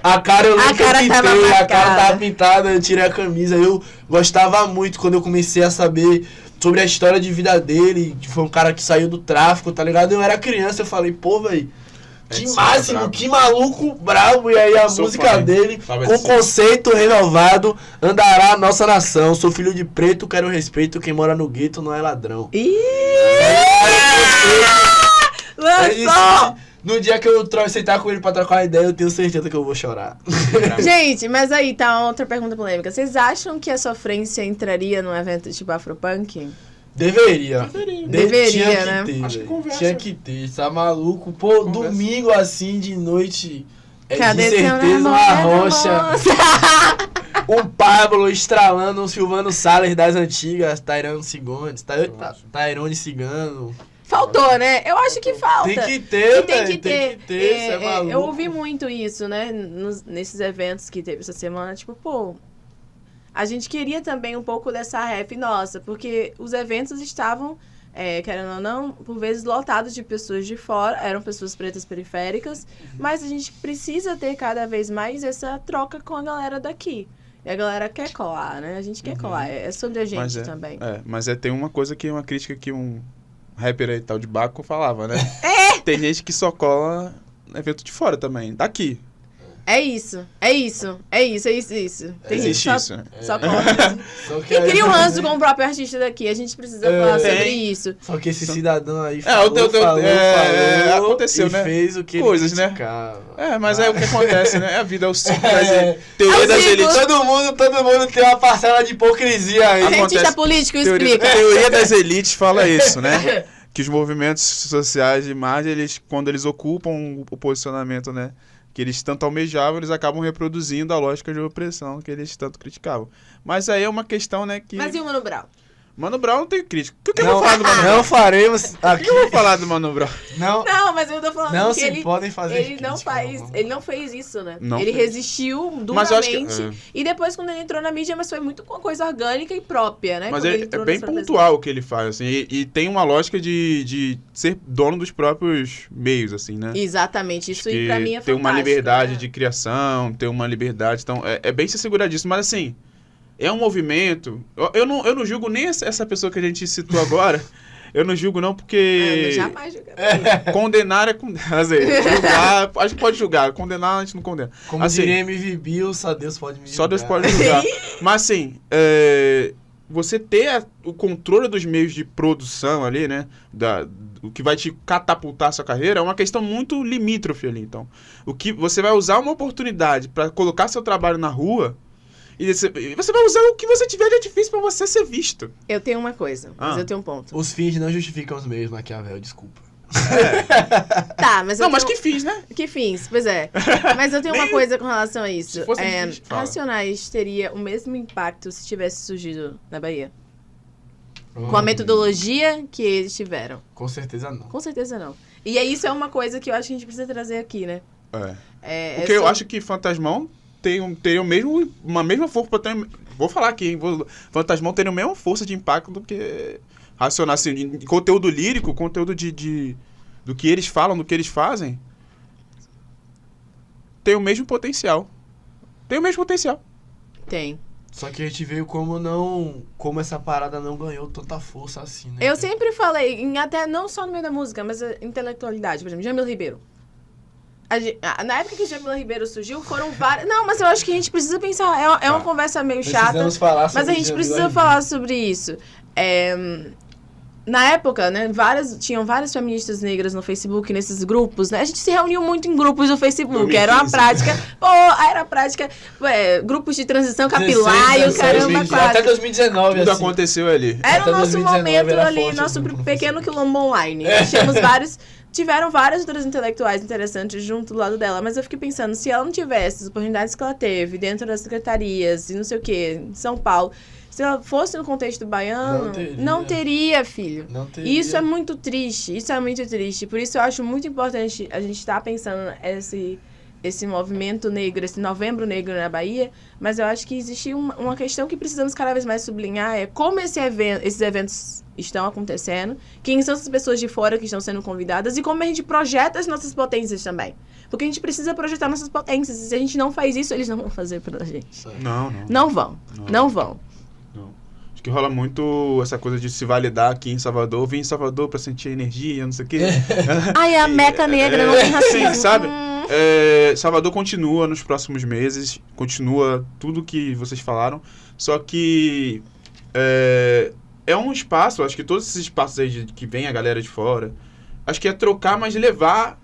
a cara eu lembro que eu pintei, a cara tava pintada, eu tirei a camisa. Eu gostava muito quando eu comecei a saber sobre a história de vida dele. Que foi um cara que saiu do tráfico, tá ligado? Eu era criança, eu falei, pô, velho. Que máximo, que maluco brabo. E aí a música dele, com conceito renovado, andará a nossa nação. Sou filho de preto, quero respeito. Quem mora no gueto não é ladrão. Lançou! No dia que eu sentar com ele pra trocar uma ideia, eu tenho certeza que eu vou chorar. Gente, mas aí tá outra pergunta polêmica. Vocês acham que a sofrência entraria num evento tipo Afropunk? Deveria, Deveria, tinha né? que ter, Acho que velho. conversa. Tinha que ter, tá maluco? Pô, Conversa. domingo assim de noite, Cadê de seu certeza namoro, uma rocha. moça? Um Pablo estralando, um Silvano Salles das antigas, Tairone Cigano. Faltou, né? Eu acho que falta. Tem que ter, E tem velho, que ter. cê é maluco. Eu ouvi muito isso, né? Nesses eventos que teve essa semana. Tipo, pô, a gente queria também um pouco dessa rap nossa, porque os eventos estavam, querendo ou não, por vezes lotados de pessoas de fora, eram pessoas pretas periféricas, mas a gente precisa ter cada vez mais essa troca com a galera daqui. E a galera quer colar, né? A gente quer colar. É sobre a gente também. Mas tem uma coisa que é uma crítica que um rapper aí, tal de Baco, falava, né? Tem gente que só cola no evento de fora também, daqui. É isso. Tem Existe gente isso. só cola. Só que E aí- cria um ranço com o próprio artista daqui. A gente precisa falar sobre isso. Só que esse cidadão aí aconteceu, e né? fez o que Coisas, ele né? criticava. Mas aí o que acontece, né? A vida é o ciclo das É. teoria das ciclo. elites. Todo mundo tem uma parcela de hipocrisia aí. Acontece. Cientista político Teoria, explica. teoria das elites fala isso, né? Que os movimentos sociais de margem, quando eles ocupam o posicionamento, né? Que eles tanto almejavam, eles acabam reproduzindo a lógica de opressão que eles tanto criticavam. Mas aí é uma questão, né? Que Mas e o Mano Brown? Mano Brown não tem crítica. O que eu vou falar do Mano Brown? Não faremos O que aqui. eu vou falar do Mano Brown? Não, Não, mas eu tô falando não que se ele... podem fazer Ele não crítica, faz, não. ele não fez isso, né? Não ele fez. resistiu Mas eu acho que- duramente. E depois, quando ele entrou na mídia, mas foi muito uma coisa orgânica e própria, né? Mas Quando ele é entrou bem nas próprias- pontual o que ele faz, assim. E tem uma lógica de ser dono dos próprios meios, assim, né? Exatamente, isso Que pra mim é tem uma fantástico, liberdade né? de criação, tem uma liberdade. Então, é bem se segurar disso. Mas, assim, é um movimento... Eu não julgo nem essa pessoa que a gente citou agora. Eu não julgo, não, porque... Eu jamais julgaria. Condenar é condenar. Assim, julgar, a gente pode julgar. Condenar, a gente não condena. Como Assim, diria MV Bill, só Deus pode me Só Deus julgar. pode julgar. Mas, assim, você ter o controle dos meios de produção ali, né? O que vai te catapultar a sua carreira é uma questão muito limítrofe ali. Então, o que você vai usar uma oportunidade para colocar seu trabalho na rua e você vai usar o que você tiver de artifício para você ser visto. Eu tenho uma coisa, mas Ah. eu tenho um ponto. Os fins não justificam os meios, Maquiavel, desculpa. Tá, mas eu Não, mas tenho... que fiz, né? Que fins, pois é. Mas eu tenho uma Nem- coisa com relação a isso. Se fosse difícil, fala. Racionais teria o mesmo impacto se tivesse surgido na Bahia? Com a metodologia que eles tiveram? Com certeza não. Com certeza não. E isso é uma coisa que eu acho que a gente precisa trazer aqui, né? Porque eu acho que Fantasmão teria uma mesma força pra ter... Vou falar aqui, hein? Fantasmão teria a mesma força de impacto do que Racionais. Assim, em conteúdo lírico, conteúdo do que eles falam, do que eles fazem, tem o mesmo potencial. Tem o mesmo potencial. Tem. Só que a gente veio como essa parada não ganhou tanta força assim, né? Eu sempre falei, até não só no meio da música, mas a intelectualidade. Por exemplo, Jamila Ribeiro. Na época que Jamila Ribeiro surgiu, foram várias... Não, mas eu acho que a gente precisa pensar... É uma conversa meio chata, Precisamos falar sobre mas a gente Jamila precisa Ribeiro. falar sobre isso. Na época, né, tinham várias feministas negras no Facebook, nesses grupos, né? A gente se reuniu muito em grupos do Facebook. 2015. Era uma prática... era prática... grupos de transição capilar e o 16, caramba 20, quase. Até 2019, Tudo assim. aconteceu ali. Era Até o nosso 2019 momento era ali, forte nosso no grupo pequeno Facebook. quilombo online. Nós tínhamos tiveram várias outras intelectuais interessantes junto do lado dela, mas eu fiquei pensando, se ela não tivesse as oportunidades que ela teve dentro das secretarias e não sei o que, em São Paulo, se ela fosse no contexto baiano, não teria, filho. Não teria. E isso é muito triste, Por isso eu acho muito importante a gente estar pensando esse movimento negro, esse novembro negro na Bahia, mas eu acho que existe uma questão que precisamos cada vez mais sublinhar, é como esses eventos estão acontecendo, quem são essas pessoas de fora que estão sendo convidadas e como a gente projeta as nossas potências também. Porque a gente precisa projetar nossas potências, e se a gente não faz isso, eles não vão fazer pra gente. Não. Não vão. Acho que rola muito essa coisa de se validar aqui em Salvador. Vim em Salvador pra sentir energia, não sei o quê. Ai, a Meca Negra, não tem racismo. Sim, sabe? Salvador continua nos próximos meses, continua tudo que vocês falaram, só que é um espaço, acho que todos esses espaços aí que vem a galera de fora, acho que é trocar, mas levar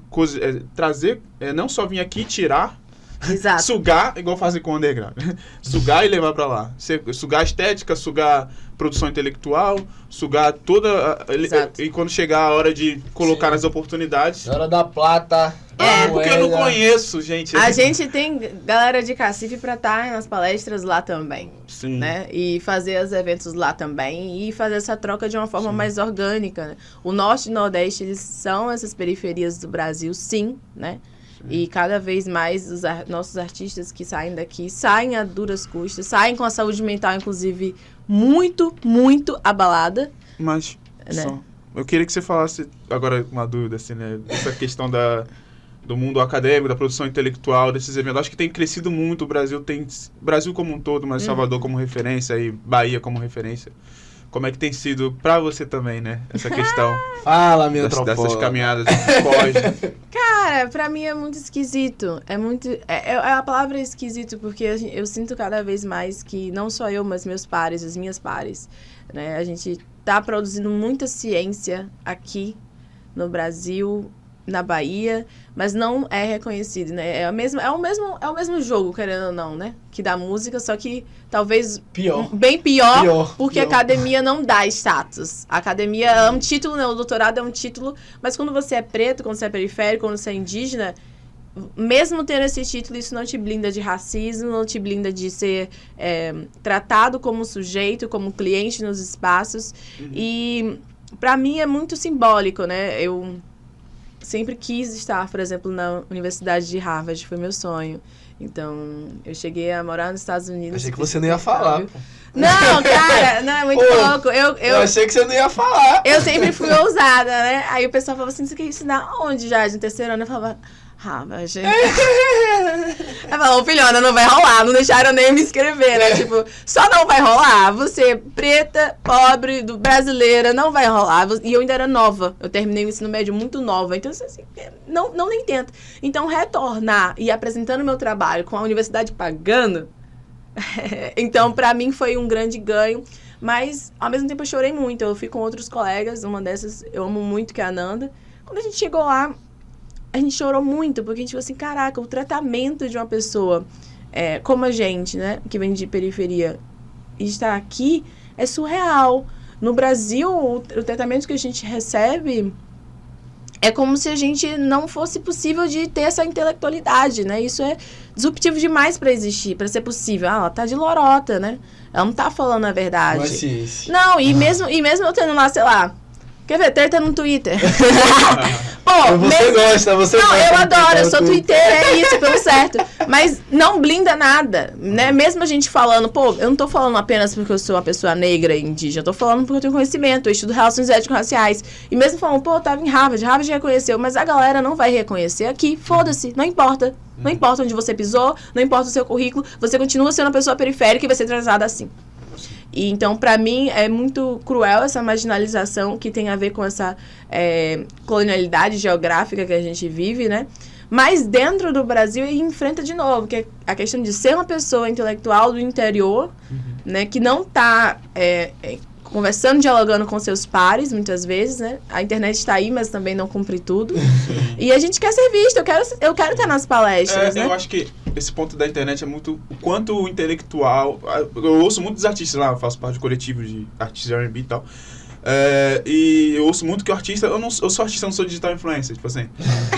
coisas, trazer, não só vir aqui e tirar, Exato. sugar, igual fazer com o underground, sugar e levar pra lá, sugar a estética, sugar produção intelectual, sugar toda Exato. e quando chegar a hora de colocar Sim. nas oportunidades. Na hora da plata. Porque eu não conheço, gente. A gente tem galera de cacife pra estar nas palestras lá também, Sim. né? E fazer os eventos lá também e fazer essa troca de uma forma mais orgânica, né? O Norte e o Nordeste, eles são essas periferias do Brasil, sim, né? E cada vez mais os nossos artistas que saem daqui saem a duras custas, saem com a saúde mental, inclusive, muito, muito abalada. Mas, Né? só, eu queria que você falasse, agora uma dúvida, assim, né? Essa questão do mundo acadêmico, da produção intelectual, desses eventos. Acho que tem crescido muito, o Brasil como um todo, mas Salvador como referência e Bahia como referência. Como é que tem sido pra você também, né? Essa questão Fala, minha dessas caminhadas pós. Cara, pra mim é muito esquisito. A palavra é esquisito porque eu sinto cada vez mais que não só eu, mas meus pares, as minhas pares, né? A gente tá produzindo muita ciência aqui no Brasil, na Bahia, mas não é reconhecido, né? É o mesmo jogo, querendo ou não, né? Que da música, só que talvez bem pior, porque a academia não dá status. A academia é um título, né? O doutorado é um título, mas quando você é preto, quando você é periférico, quando você é indígena, mesmo tendo esse título, isso não te blinda de racismo, não te blinda de ser tratado como sujeito, como cliente nos espaços. E, para mim, é muito simbólico, né? Eu sempre quis estar, por exemplo, na Universidade de Harvard, foi meu sonho. Então, eu cheguei a morar nos Estados Unidos. Achei que você não ia falar, pô. Não, cara, não, é muito louco. Eu achei que você não ia falar. Eu sempre fui ousada, né? Aí o pessoal falava assim, você quer ensinar onde já? No terceiro ano, eu falava... Harvard. Ela falou, filhona, não vai rolar. Não deixaram nem me inscrever, né? Tipo, só não vai rolar. Você, preta, pobre, brasileira, não vai rolar. E eu ainda era nova. Eu terminei o ensino médio muito nova. Então, assim, não nem tenta. Então, retornar e apresentando meu trabalho com a universidade pagando... Então, pra mim, foi um grande ganho. Mas, ao mesmo tempo, eu chorei muito. Eu fui com outros colegas. Uma dessas, eu amo muito, que é a Nanda. Quando a gente chegou lá... A gente chorou muito, porque a gente falou assim, caraca, o tratamento de uma pessoa como a gente, né, que vem de periferia, e está aqui, é surreal. No Brasil, o tratamento que a gente recebe é como se a gente não fosse possível de ter essa intelectualidade, né? Isso é disruptivo demais para existir, para ser possível. Ah, ela tá de lorota, né? Ela não tá falando a verdade. Não é ciência. Não, e mesmo eu tendo lá, sei lá, quer ver? Treta no Twitter. Pô, você gosta. Não, gosta. Eu adoro, eu sou Twitter, é isso, pelo certo. Mas não blinda nada, né? Mesmo a gente falando, pô, eu não tô falando apenas porque eu sou uma pessoa negra e indígena, eu tô falando porque eu tenho conhecimento, eu estudo relações étnico-raciais. E mesmo falando, pô, eu tava em Harvard reconheceu, mas a galera não vai reconhecer aqui, foda-se, não importa. Não importa onde você pisou, não importa o seu currículo, você continua sendo uma pessoa periférica e vai ser tratada assim. E, então, para mim, é muito cruel essa marginalização que tem a ver com essa colonialidade geográfica que a gente vive, né? Mas dentro do Brasil, ele enfrenta de novo, que é a questão de ser uma pessoa intelectual do interior, né? Que não está conversando, dialogando com seus pares, muitas vezes, né? A internet está aí, mas também não cumpre tudo. E a gente quer ser visto, eu quero estar nas palestras, né? Eu acho que esse ponto da internet é muito... O quanto o intelectual... Eu ouço muitos artistas lá, eu faço parte do coletivo de artistas de R&B e tal. E eu ouço muito que o artista... Eu sou artista, eu não sou digital influencer, tipo assim.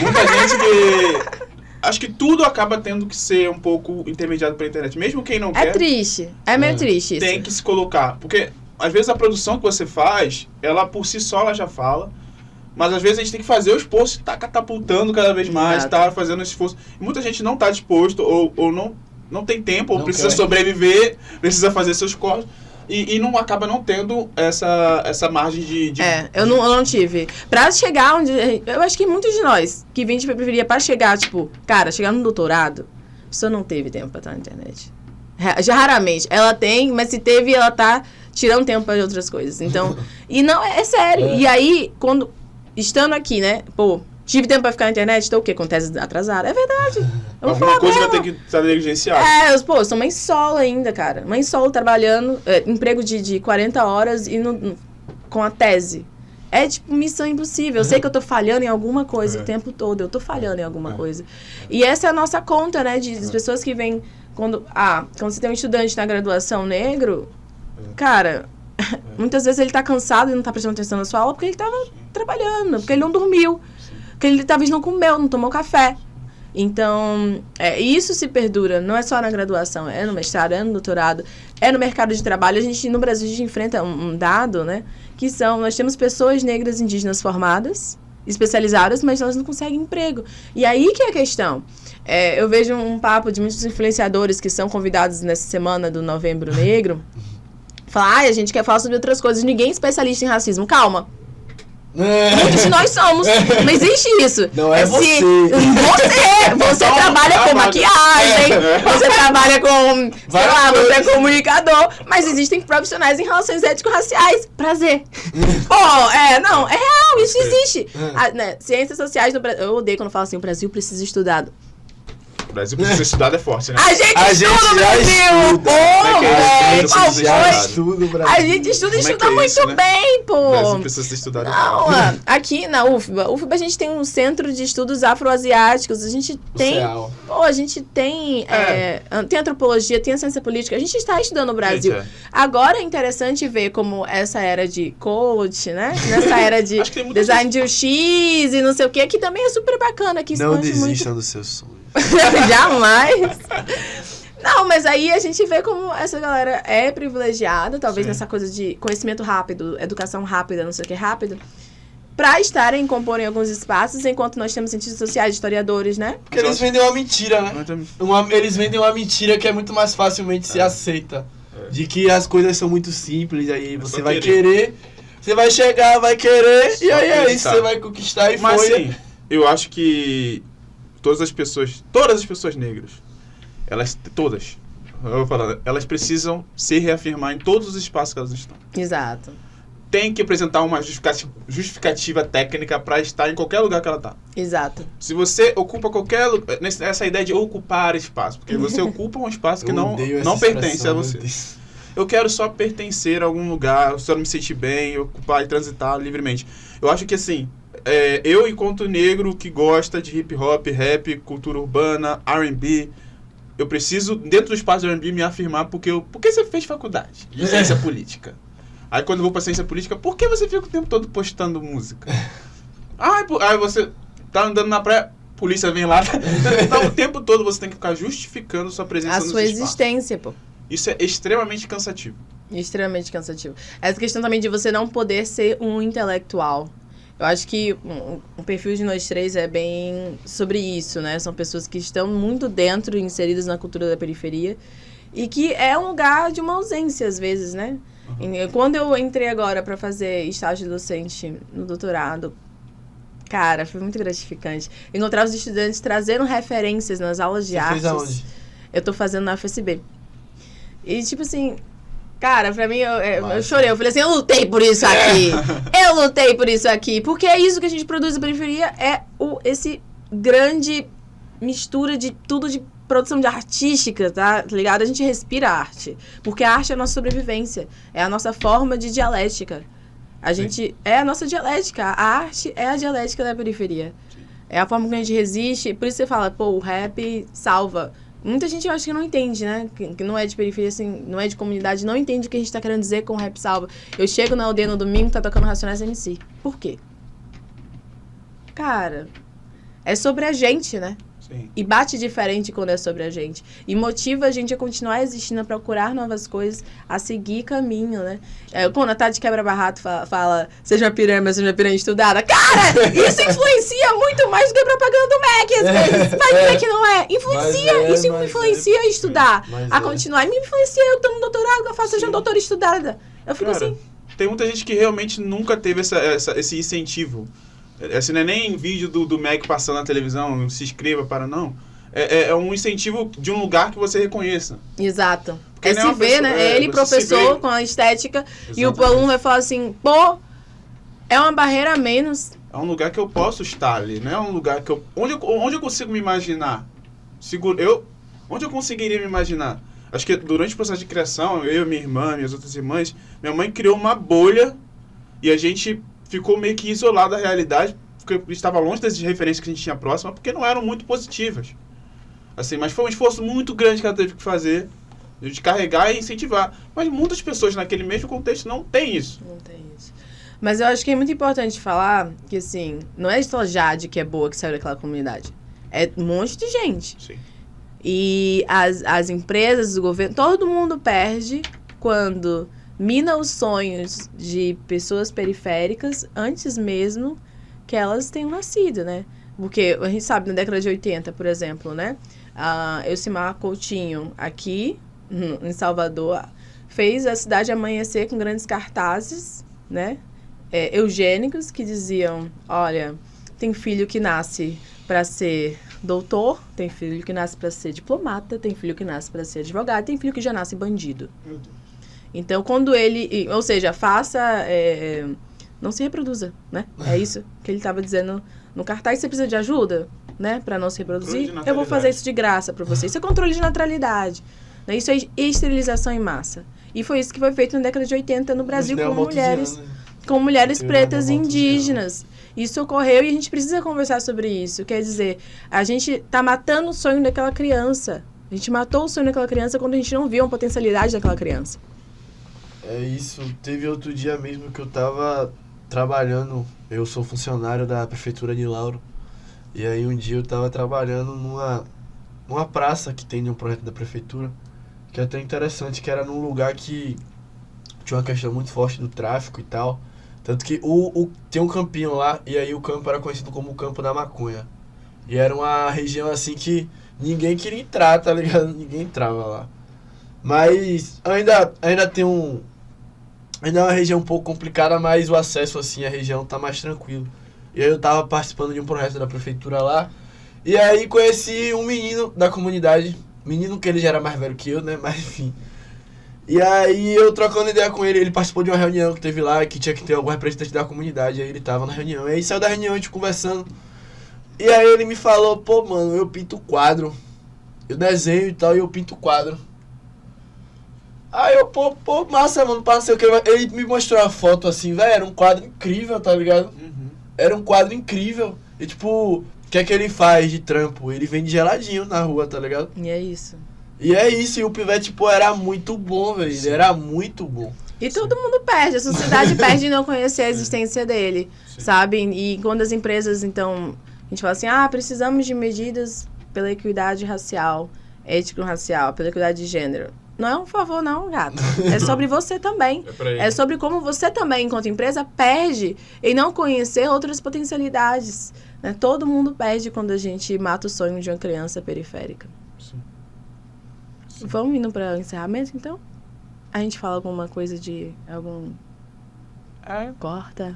Muita gente que... Acho que tudo acaba tendo que ser um pouco intermediado pela internet. Mesmo quem não quer... É triste. É meio triste isso. Tem que se colocar. Porque, às vezes, a produção que você faz, ela por si só, ela já fala. Mas, às vezes, a gente tem que fazer o esforço, tá catapultando cada vez mais, tá fazendo esse esforço. E muita gente não tá disposto, ou não tem tempo, ou precisa sobreviver, precisa fazer seus cortes. E não acaba não tendo essa margem de... Eu não tive. Pra chegar onde... Eu acho que muitos de nós que vêm de periferia pra chegar, tipo... Cara, chegar no doutorado, a pessoa não teve tempo pra estar na internet. Já raramente. Ela tem, mas se teve, ela tá tirando tempo para outras coisas. Então... E não, é sério. E aí, quando... Estando aqui, né? Pô, tive tempo pra ficar na internet, estou o quê? Com tese atrasada. É verdade. Eu vou falar alguma coisa mesmo. vai ter que estar negligenciada. Eu sou mãe solo ainda, cara. Mãe solo trabalhando, emprego de 40 horas e com a tese. É tipo missão impossível. Eu sei que eu tô falhando em alguma coisa o tempo todo. Eu tô falhando em alguma coisa. E essa é a nossa conta, né? Das pessoas que vêm... Quando você tem um estudante na graduação negro, cara... Muitas vezes ele tá cansado e não tá prestando atenção na sua aula porque ele tava trabalhando, porque ele não dormiu, porque ele talvez não comeu, não tomou café. Então, isso se perdura, não é só na graduação, é no mestrado, é no doutorado, é no mercado de trabalho. No Brasil, a gente enfrenta um dado, né, que nós temos pessoas negras indígenas formadas, especializadas, mas elas não conseguem emprego. E aí que é a questão. Eu vejo um papo de muitos influenciadores que são convidados nessa semana do Novembro Negro, falar, a gente quer falar sobre outras coisas, ninguém é especialista em racismo. Calma. Muitos de nós somos. Não existe isso. Não é você. Você trabalha com maquiagem, você trabalha com, sei lá, você é comunicador, mas existem profissionais em relações étnico-raciais. Prazer. Não, é real, isso existe. Ciências sociais no Brasil, eu odeio quando falo assim, o Brasil precisa estudar. Brasil precisa ser estudado é forte, né? A gente A gente estuda no já Brasil! estuda. Pô, Como é que é? velho, Precisa qual ser foi? estudado. Estudo, Brasil. A gente estuda e Como é estuda que é muito isso, né? bem, O pô! Brasil precisa ser estudado é Não, forte. aqui na UFBA a gente tem um centro de estudos afroasiáticos, a gente tem... CEAL. Pô, a gente tem, tem antropologia, tem a ciência política, a gente está estudando no Brasil. Gente, Agora é interessante ver como essa era de coach, né? Nessa era de Acho que tem muita design de UX e não sei o que muito bacana, que Não expande muito. desistam dos seus sonhos. Jamais. Não, mas aí a gente vê como essa galera é privilegiada, talvez Sim. nessa coisa de conhecimento rápido, educação rápida, não sei o que rápido, pra estarem, comporem alguns espaços, enquanto nós temos cientistas sociais, historiadores, né? Porque eles vendem uma mentira, né? Muito- Eles vendem uma mentira que é muito mais facilmente se aceita. De que as coisas são muito simples, aí você só vai querer. querer, você vai chegar, vai querer, e Só aí é isso, acreditar. você vai conquistar e Mas foi. assim, eu acho que todas as pessoas negras, todas, eu vou falar, elas precisam se reafirmar em todos os espaços que elas estão. Exato. Tem que apresentar uma justificativa técnica para estar em qualquer lugar que ela está. Exato. Se você ocupa qualquer lugar, essa ideia de ocupar espaço, porque você ocupa um espaço que Eu não odeio essa pertence a expressão, você. meu Deus. Eu quero só pertencer a algum lugar, eu só me sentir bem, ocupar e transitar livremente. Eu acho que assim, eu enquanto negro que gosta de hip hop, rap, cultura urbana, R&B, eu preciso, dentro do espaço do R&B, me afirmar porque você fez faculdade de ciência política. Aí quando eu vou pra ciência política, por que você fica o tempo todo postando música? Aí você tá andando na praia, polícia vem lá. Então o tempo todo você tem que ficar justificando sua presença A nos sua espaços. existência, pô. Isso é extremamente cansativo. Extremamente cansativo. Essa questão também de você não poder ser um intelectual. Eu acho que o perfil de nós três é bem sobre isso, né? São pessoas que estão muito dentro, inseridas na cultura da periferia. E que é um lugar de uma ausência, às vezes, né? E quando eu entrei agora para fazer estágio docente no doutorado, cara, foi muito gratificante. Encontrar os estudantes trazendo referências nas aulas de Você artes. fez aonde? Eu tô fazendo na UFSB. E, tipo assim, cara, pra mim, eu Massa. chorei. Eu falei assim, eu lutei por isso aqui. Eu lutei por isso aqui. Porque é isso que a gente produz na periferia, é esse grande mistura de tudo de produção de artística, tá ligado? A gente respira arte. Porque a arte é a nossa sobrevivência. É a nossa forma de dialética. A gente... É a nossa dialética. A arte é a dialética da periferia. É a forma que a gente resiste. Por isso você fala, pô, o rap salva. Muita gente eu acho que não entende, né? Que não é de periferia, assim, não é de comunidade, não entende o que a gente tá querendo dizer com o rap salva. Eu chego na aldeia no domingo, tá tocando Racionais MC. Por quê? Cara, é sobre a gente, né? Sim. E bate diferente quando é sobre a gente. E motiva a gente a continuar existindo, a procurar novas coisas, a seguir caminho, né? Quando a Tati Quebra-Barrato fala seja piranha estudada. Cara, isso influencia muito mais do que a propaganda do Mac, às vezes. Vai dizer que não é. Influencia. Isso me influencia a estudar, a continuar. E me influencia, eu tô no doutorado, que eu faço, seja uma doutora estudada. Eu fico Cara, assim... tem muita gente que realmente nunca teve esse incentivo. Assim, não é nem vídeo do Mac passando na televisão, se inscreva para não. É um incentivo de um lugar que você reconheça. Exato. Porque É nem se uma ver, pessoa- né? Ele, você se professor, vê. com a estética, e o Exatamente. aluno vai falar assim, pô, é uma barreira a menos. É um lugar que eu posso estar ali, né? É um lugar que onde eu consigo me imaginar? Onde eu conseguiria me imaginar? Acho que durante o processo de criação, eu, minha irmã, minhas outras irmãs, minha mãe criou uma bolha e a gente ficou meio que isolado da realidade, porque estava longe das referências que a gente tinha próxima, porque não eram muito positivas. Assim, mas foi um esforço muito grande que ela teve que fazer, de carregar e incentivar. Mas muitas pessoas naquele mesmo contexto não têm isso. Não tem isso. Mas eu acho que é muito importante falar que, assim, não é só Jade que é boa que saiu daquela comunidade. É um monte de gente. Sim. E as empresas, o governo, todo mundo perde quando mina os sonhos de pessoas periféricas antes mesmo que elas tenham nascido, né? Porque a gente sabe, na década de 80, por exemplo, né? Elcimar Coutinho, aqui em Salvador, fez a cidade amanhecer com grandes cartazes, né? Eugênicos que diziam, olha, tem filho que nasce para ser doutor, tem filho que nasce para ser diplomata, tem filho que nasce para ser advogado, tem filho que já nasce bandido. Então, quando ele... Ou seja, não se reproduza, né? É isso que ele estava dizendo no cartaz. Você precisa de ajuda? né, para não se reproduzir, Controle de eu vou fazer natalidade. isso de graça para você. Isso é controle de naturalidade. Né? Isso é esterilização em massa. E foi isso que foi feito na década de 80 no Brasil com mulheres pretas e indígenas. Isso ocorreu e a gente precisa conversar sobre isso. Quer dizer, a gente tá matando o sonho daquela criança. A gente matou o sonho daquela criança quando a gente não viu a potencialidade daquela criança. É isso. Teve outro dia mesmo que eu tava trabalhando. Eu sou funcionário da prefeitura de Lauro. E aí um dia eu tava trabalhando numa praça que tem de um projeto da prefeitura. Que é até interessante, que era num lugar que tinha uma questão muito forte do tráfico e tal. Tanto que tem um campinho lá, e aí o campo era conhecido como o Campo da Maconha. E era uma região assim que ninguém queria entrar, tá ligado? Ninguém entrava lá. Mas ainda tem ainda é uma região um pouco complicada, mas o acesso assim à região tá mais tranquilo. E aí eu tava participando de um projeto da prefeitura lá, e aí conheci um menino da comunidade, menino que ele já era mais velho que eu, né, mas enfim. E aí eu trocando ideia com ele participou de uma reunião que teve lá, que tinha que ter algum representante da comunidade, aí ele tava na reunião, e aí saiu da reunião a gente conversando, e aí ele me falou, pô mano, eu pinto quadro, eu desenho e tal, e eu pinto quadro. Aí eu, pô, massa, mano, não sei o que. Ele me mostrou a foto assim, velho, era um quadro incrível, tá ligado? Uhum. Era um quadro incrível. E tipo, o que é que ele faz de trampo? Ele vende geladinho na rua, tá ligado? E é isso. E o pivete, tipo, era muito bom, velho. Ele era muito bom. E todo mundo perde, a sociedade perde em não conhecer a existência dele, sabe? E quando as empresas, então, a gente fala assim, precisamos de medidas pela equidade racial, étnico-racial, pela equidade de gênero. Não é um favor, não, gato. É sobre você também. É sobre como você também, enquanto empresa, perde em não conhecer outras potencialidades. Né? Todo mundo perde quando a gente mata o sonho de uma criança periférica. Sim. Vamos indo para o encerramento, então? A gente fala alguma coisa de algum... Corta.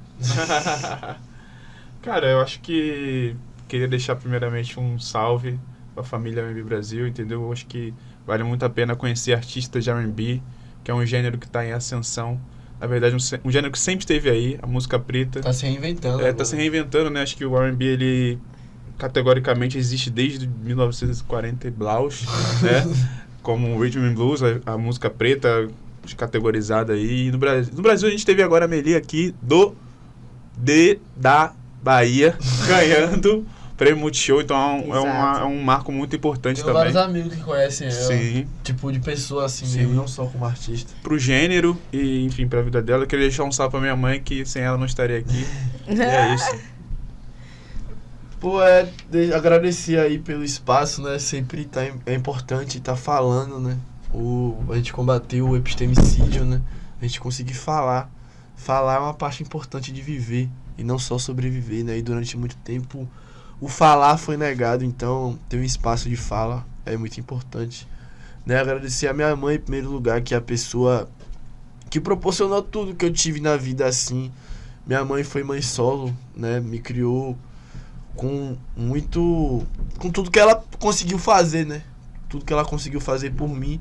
Cara, eu acho que queria deixar primeiramente um salve pra família R&B Brasil, entendeu? Eu acho que vale muito a pena conhecer artistas de R&B, que é um gênero que está em ascensão. Na verdade, um gênero que sempre esteve aí, a música preta. Tá se reinventando. Tá se reinventando, né? Acho que o R&B, ele categoricamente existe desde 1940 e blaus, né? Como o Rhythm and Blues, a música preta categorizada aí. E no Brasil a gente teve agora a Meli aqui da Bahia, ganhando Prêmio Multishow, então é um marco muito importante Tenho também. vários amigos que conhecem ela. Sim. Tipo, de pessoa assim Sim. mesmo, não só como artista. Pro gênero e, enfim, pra vida dela. Eu queria deixar um salve pra minha mãe, que sem ela não estaria aqui. E é isso. Pô, agradecer aí pelo espaço, né? Sempre é importante estar falando, né? A gente combateu o epistemicídio, né? A gente conseguir falar. Falar é uma parte importante de viver e não só sobreviver, né? E durante muito tempo o falar foi negado, então ter um espaço de fala é muito importante. Né? Agradecer a minha mãe em primeiro lugar, que é a pessoa que proporcionou tudo que eu tive na vida assim. Minha mãe foi mãe solo, né? Me criou com tudo que ela conseguiu fazer, né? Tudo que ela conseguiu fazer por mim,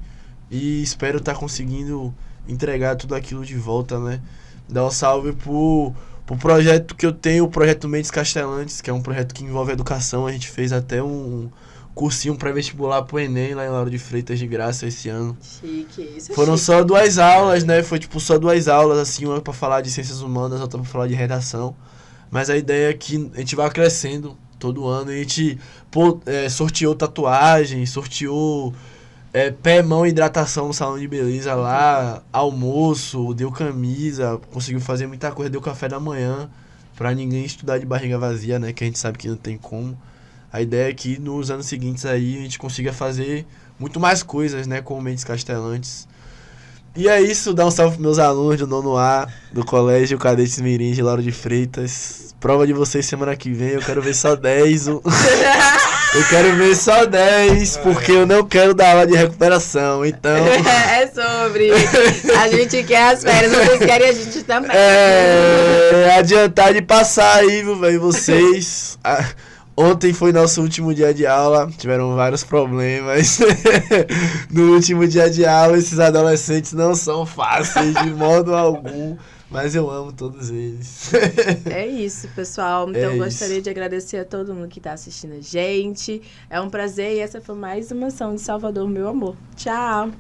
e espero estar conseguindo entregar tudo aquilo de volta, né? Dar um salve pro projeto que eu tenho, o Projeto Mentes Castelantes, que é um projeto que envolve educação. A gente fez até um cursinho pré-vestibular pro Enem lá em Lauro de Freitas de graça esse ano. Chique, isso é Foram chique. só 2 aulas, né? Foi tipo só 2 aulas, assim, uma pra falar de ciências humanas, outra pra falar de redação. Mas a ideia é que a gente vai crescendo todo ano. E a gente sorteou tatuagem, sorteou pé, mão e hidratação no salão de beleza lá, almoço, deu camisa, conseguiu fazer muita coisa, deu café da manhã, pra ninguém estudar de barriga vazia, né? Que a gente sabe que não tem como. A ideia é que nos anos seguintes aí a gente consiga fazer muito mais coisas, né? Com o Mentes Castelantes. E é isso, dá um salve pros meus alunos do 9º A, do Colégio Cadetes Mirim de Lauro de Freitas. Prova de vocês semana que vem, eu quero ver só 10. Eu quero ver só 10, porque eu não quero dar aula de recuperação, então... É sobre. A gente quer as férias, vocês querem a gente também. Adiantar de passar aí, viu, velho, vocês... Ontem foi nosso último dia de aula, tiveram vários problemas. No último dia de aula, esses adolescentes não são fáceis de modo algum. Mas eu amo todos eles. É isso, pessoal. Então, É eu gostaria de agradecer a todo mundo que está assistindo a gente. É um prazer e essa foi mais uma ação de Salvador, meu amor. Tchau!